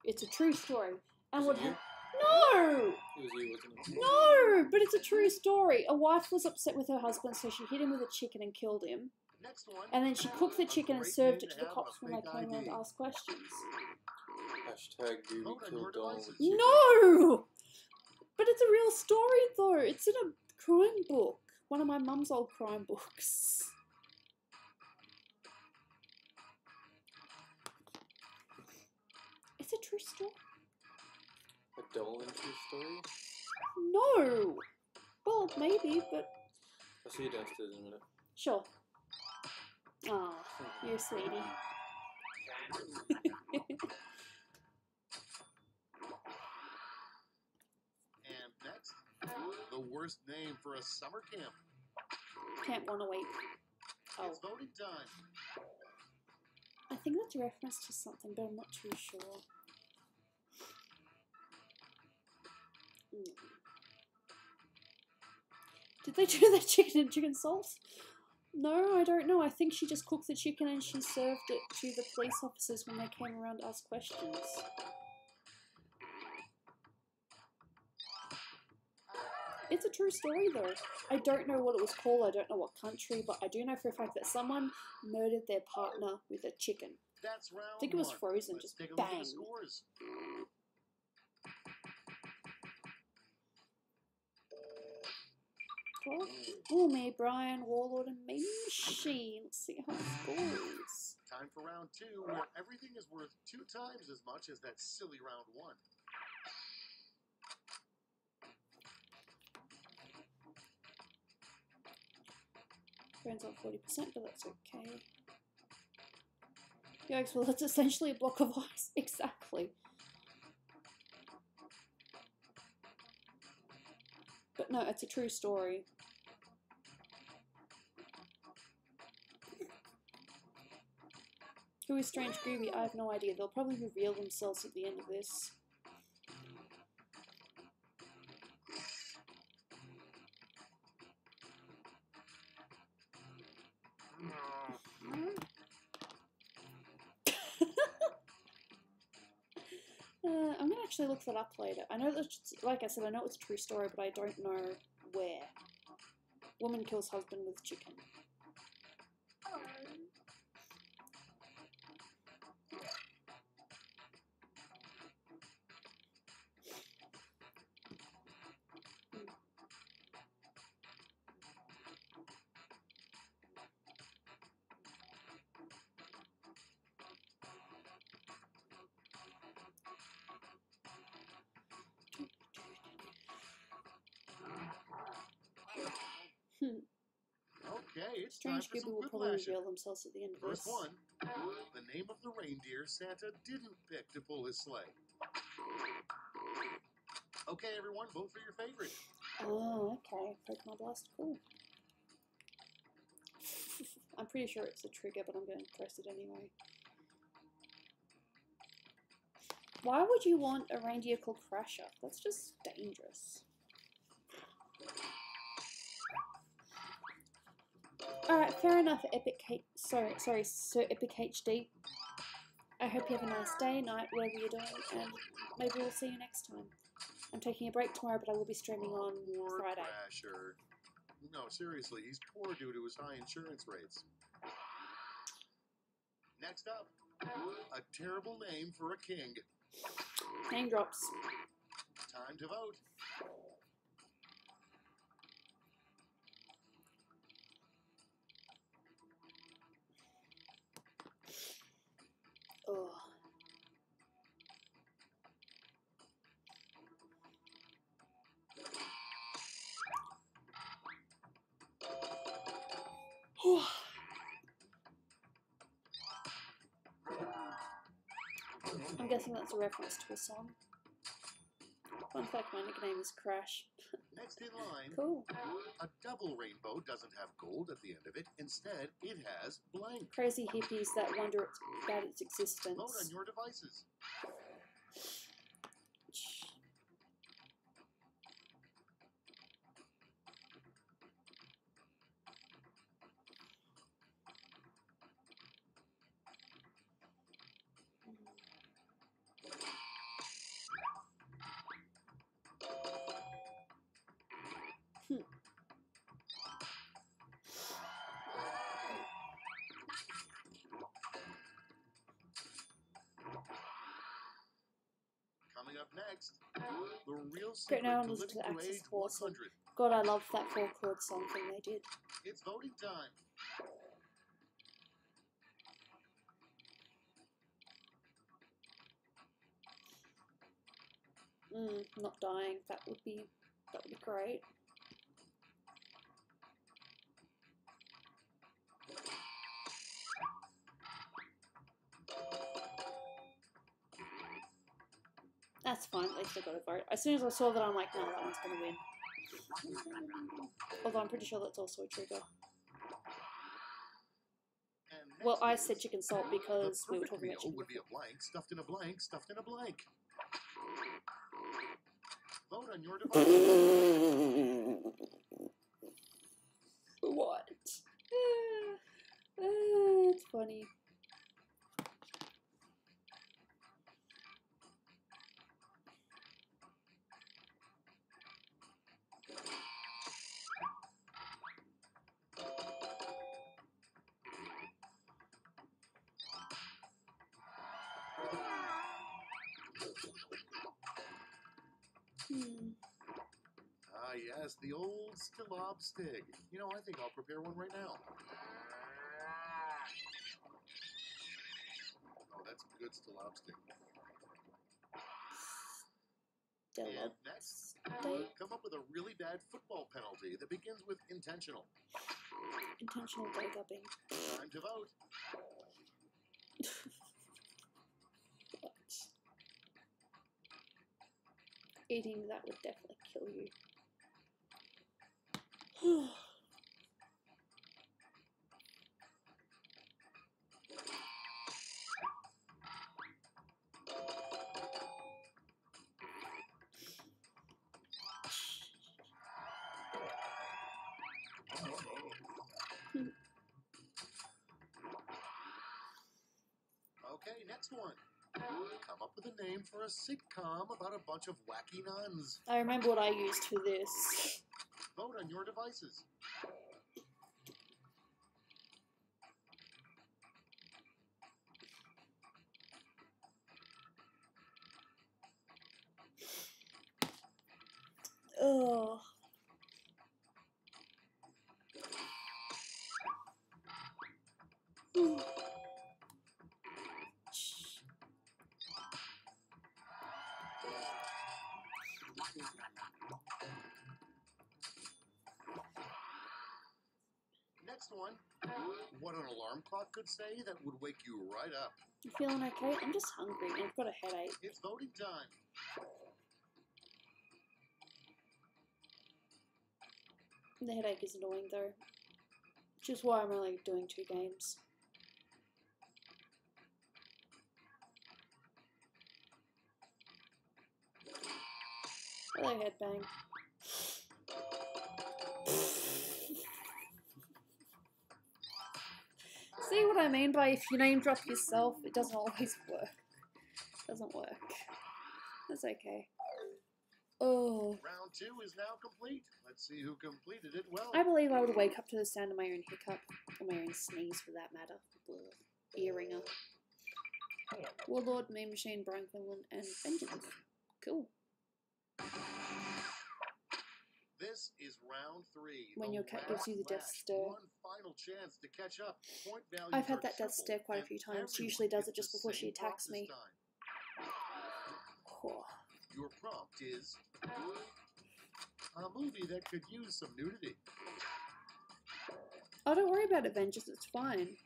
It's a true story. And Was what it you? No! It was you, wasn't it? No! But it's a true story. A wife was upset with her husband, so she hit him with a chicken and killed him. Next one. And then she cooked the chicken and served it to the cops when they came around to ask questions. Hashtag Gooby Vote on killed your Dolan devices. with chicken. No! But it's a real story, though. It's in a crime book. One of my mum's old crime books. It's a true story. A Dolan true story? No! Well, maybe, but... I'll see you downstairs in a minute. Sure. Aw, you're a sweetie. And next, the worst name for a summer camp. Can't want to wait. Oh. It's voting time. I think that's a reference to something, but I'm not too sure. Did they do that chicken and chicken sauce? No, I don't know. I think she just cooked the chicken and she served it to the police officers when they came around to ask questions. It's a true story though. I don't know what it was called, I don't know what country, but I do know for a fact that someone murdered their partner with a chicken. That's round I think it was one. Frozen, Let's just take a look at bang. the scores. Oh, me, Brian, Warlord, and me, Machine. Let's see how it goes. Time for round two, where everything is worth 2 times as much as that silly round one. Burns on 40%, but that's okay. Yikes, well, that's essentially a block of ice. Exactly. But no, it's a true story. Who is Strange Gooby? I have no idea. They'll probably reveal themselves at the end of this. I'm gonna actually look that up later. I know that, like I said, I know it's a true story, but I don't know where. Woman kills husband with chicken. Okay, it's Strange time for Gooby some will probably Quiplash. reveal themselves at the end of First this. one, the name of the reindeer Santa didn't pick to pull his sleigh. Okay, everyone, vote for your favorite. Oh, okay. Pokemon Blast, cool. I'm pretty sure it's a trigger, but I'm going to press it anyway. Why would you want a reindeer called Crasher? That's just dangerous. Alright, fair enough, sorry, Sir Epic HD. I hope you have a nice day, night, whatever you're doing, and maybe we'll see you next time. I'm taking a break tomorrow, but I will be streaming on Friday. Crasher. No, seriously, he's poor due to his high insurance rates. Next up, a terrible name for a king. Name drops. Time to vote. Oh. I'm guessing that's a reference to a song. Fun fact, my nickname is Crash. Next in line, Cool. a double rainbow doesn't have gold at the end of it. Instead, it has blank. Crazy hippies that wonder about its existence. Vote on your devices. Coming up next, the real secret now to listen living to to Access age Force. 100. God, I love that 4-chord song thing they did. It's voting time. Not dying. That would be great. That's fine, at least I got a vote. As soon as I saw that, I'm like, no, that one's gonna win. Although I'm pretty sure that's also a trigger. Well, I said chicken salt because we were talking about chicken. Would be a blank stuffed in a blank stuffed in a blank. Vote on your device. What? It's funny. Ah, yes, the old Stilobstig. You know, I think I'll prepare one right now. Oh, that's good Stilobstig. And next, come up with a really bad football penalty that begins with intentional. Intentional day dubbing. Time to vote. Eating that would definitely kill you. Okay, next one. Come up with a name for a sitcom about a bunch of wacky nuns. I remember what I used for this. Vote on your devices. Ugh. Next one. What an alarm clock could say that would wake you right up. You feeling okay? I'm just hungry and I've got a headache. It's voting time. The headache is annoying though. Which is why I'm only doing 2 games. Hello, headbang. See what I mean by if you name drop yourself, it doesn't always work. It doesn't work. That's okay. Oh. Round 2 is now complete. Let's see who completed it well. I believe I would wake up to the sound of my own hiccup. Or my own sneeze for that matter. Earringer. Warlord, Mean Machine, Brian Quinlan, and Vengeance. Cool. This is round 3. When your cat gives you the death stare. One final chance to catch up. Point values I've had are that death stare quite a few times. She usually does it just before she attacks me. Oh. Your prompt is a movie that could use some nudity. Oh, don't worry about it, Vengeance. It's fine.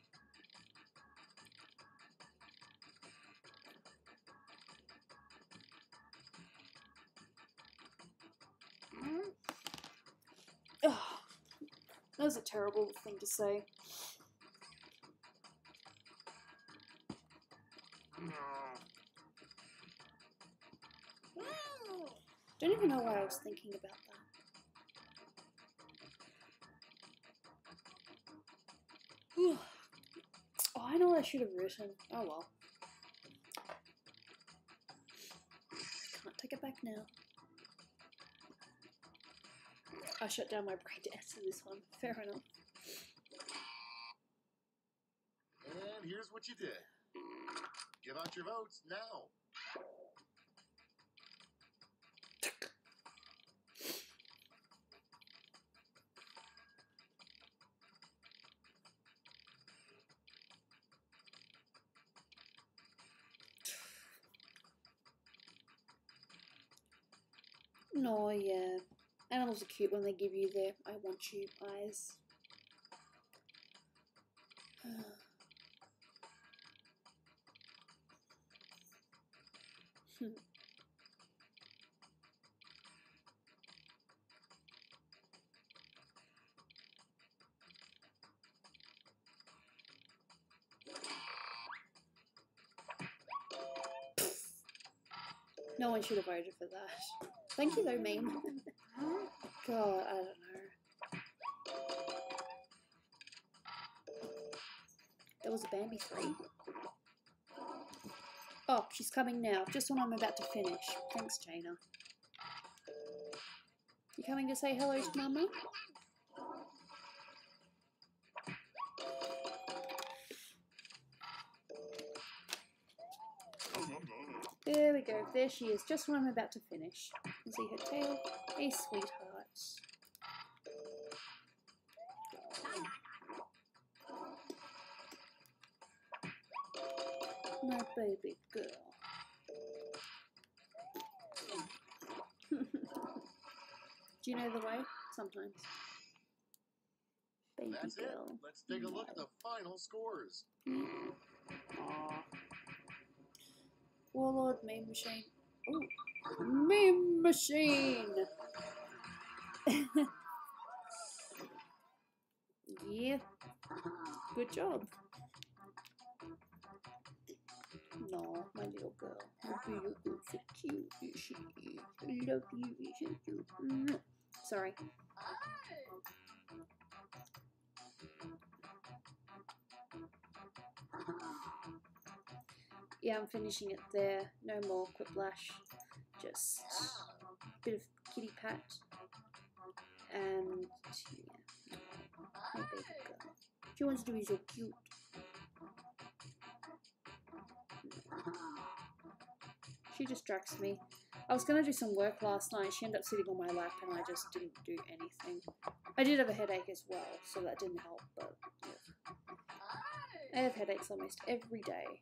Oh, that was a terrible thing to say. Don't even know why I was thinking about that. Oh, I know what I should have written. Oh well. Can't take it back now. I shut down my brain to answer this one. Fair enough. And here's what you did. Give out your votes now. No, yeah. Animals are cute when they give you their I want you eyes. No one should have voted for that. Thank you though, meme. God, I don't know. That was a Bambi 3. Oh, she's coming now, just when I'm about to finish. Thanks, Jaina. You coming to say hello to Mama? There we go. There she is, just when I'm about to finish. You can see her tail. A sweetheart. My baby girl. Do you know the way? Sometimes. Baby That's girl. it. Let's take a look at the final scores. Aww. Warlord, Meme Machine. Ooh. Meme Machine! Yeah. Good job. No, my little girl. Your little girl so cute, is she? I love you, you're so cute. Sorry. Yeah, I'm finishing it there. No more Quiplash. Just a bit of kitty pat. And yeah. My baby girl. She wants to be so cute. She distracts me. I was going to do some work last night. She ended up sitting on my lap and I just didn't do anything. I did have a headache as well, so that didn't help, but yeah. I have headaches almost every day.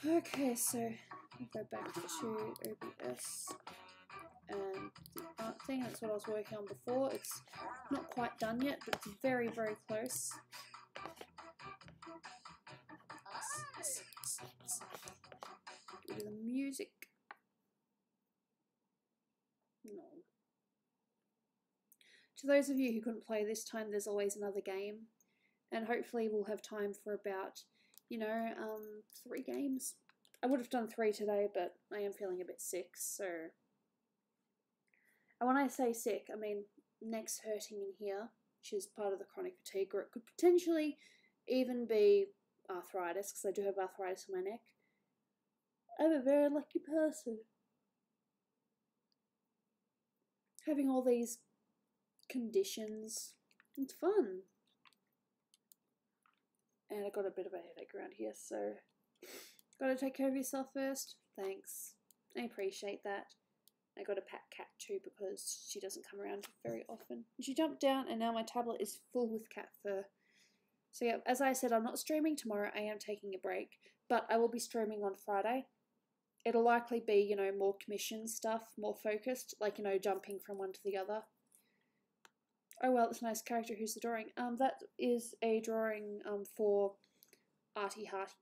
Okay, so I'll go back to OBS and the art thing. That's what I was working on before. It's not quite done yet, but it's very, very close. Go to the music. No. To those of you who couldn't play this time, there's always another game. And hopefully we'll have time for about, 3 games. I would have done 3 today, but I am feeling a bit sick, so... And when I say sick, I mean neck's hurting in here, which is part of the chronic fatigue, or it could potentially even be arthritis, because I do have arthritis in my neck. I'm a very lucky person. Having all these conditions, it's fun. And I got a bit of a headache around here, so gotta take care of yourself first. Thanks. I appreciate that. I got a pet cat too because she doesn't come around very often. She jumped down and now my tablet is full with cat fur. So yeah, as I said, I'm not streaming tomorrow. I am taking a break, but I will be streaming on Friday. It'll likely be, you know, more commission stuff, more focused, like, you know, jumping from one to the other. Oh well, it's a nice character. Who's the drawing? That is a drawing for Artie Hearty.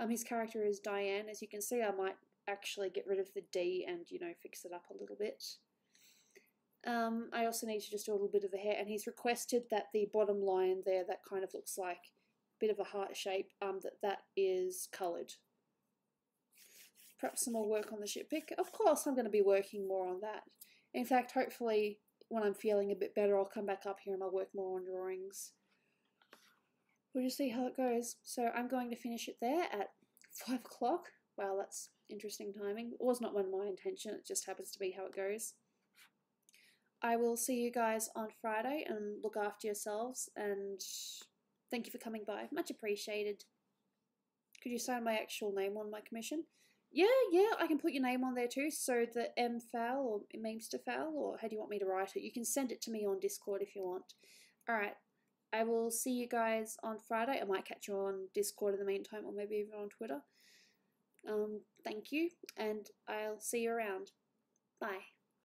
His character is Diane. As you can see, I might actually get rid of the D and, you know, fix it up a little bit. I also need to just do a little bit of the hair, and he's requested that the bottom line there, that kind of looks like a bit of a heart shape, that is coloured. Perhaps some more work on the ship pick. Of course, I'm going to be working more on that. In fact, hopefully, when I'm feeling a bit better, I'll come back up here and I'll work more on drawings. We'll just see how it goes. So I'm going to finish it there at 5 o'clock. Wow, that's interesting timing. It was not my intention, it just happens to be how it goes. I will see you guys on Friday, and look after yourselves, and thank you for coming by. Much appreciated. Could you sign my actual name on my commission? Yeah, I can put your name on there too. So the M Fowl or Memester Fowl, or how do you want me to write it? You can send it to me on Discord if you want. Alright, I will see you guys on Friday. I might catch you on Discord in the meantime, or maybe even on Twitter. Thank you, and I'll see you around. Bye.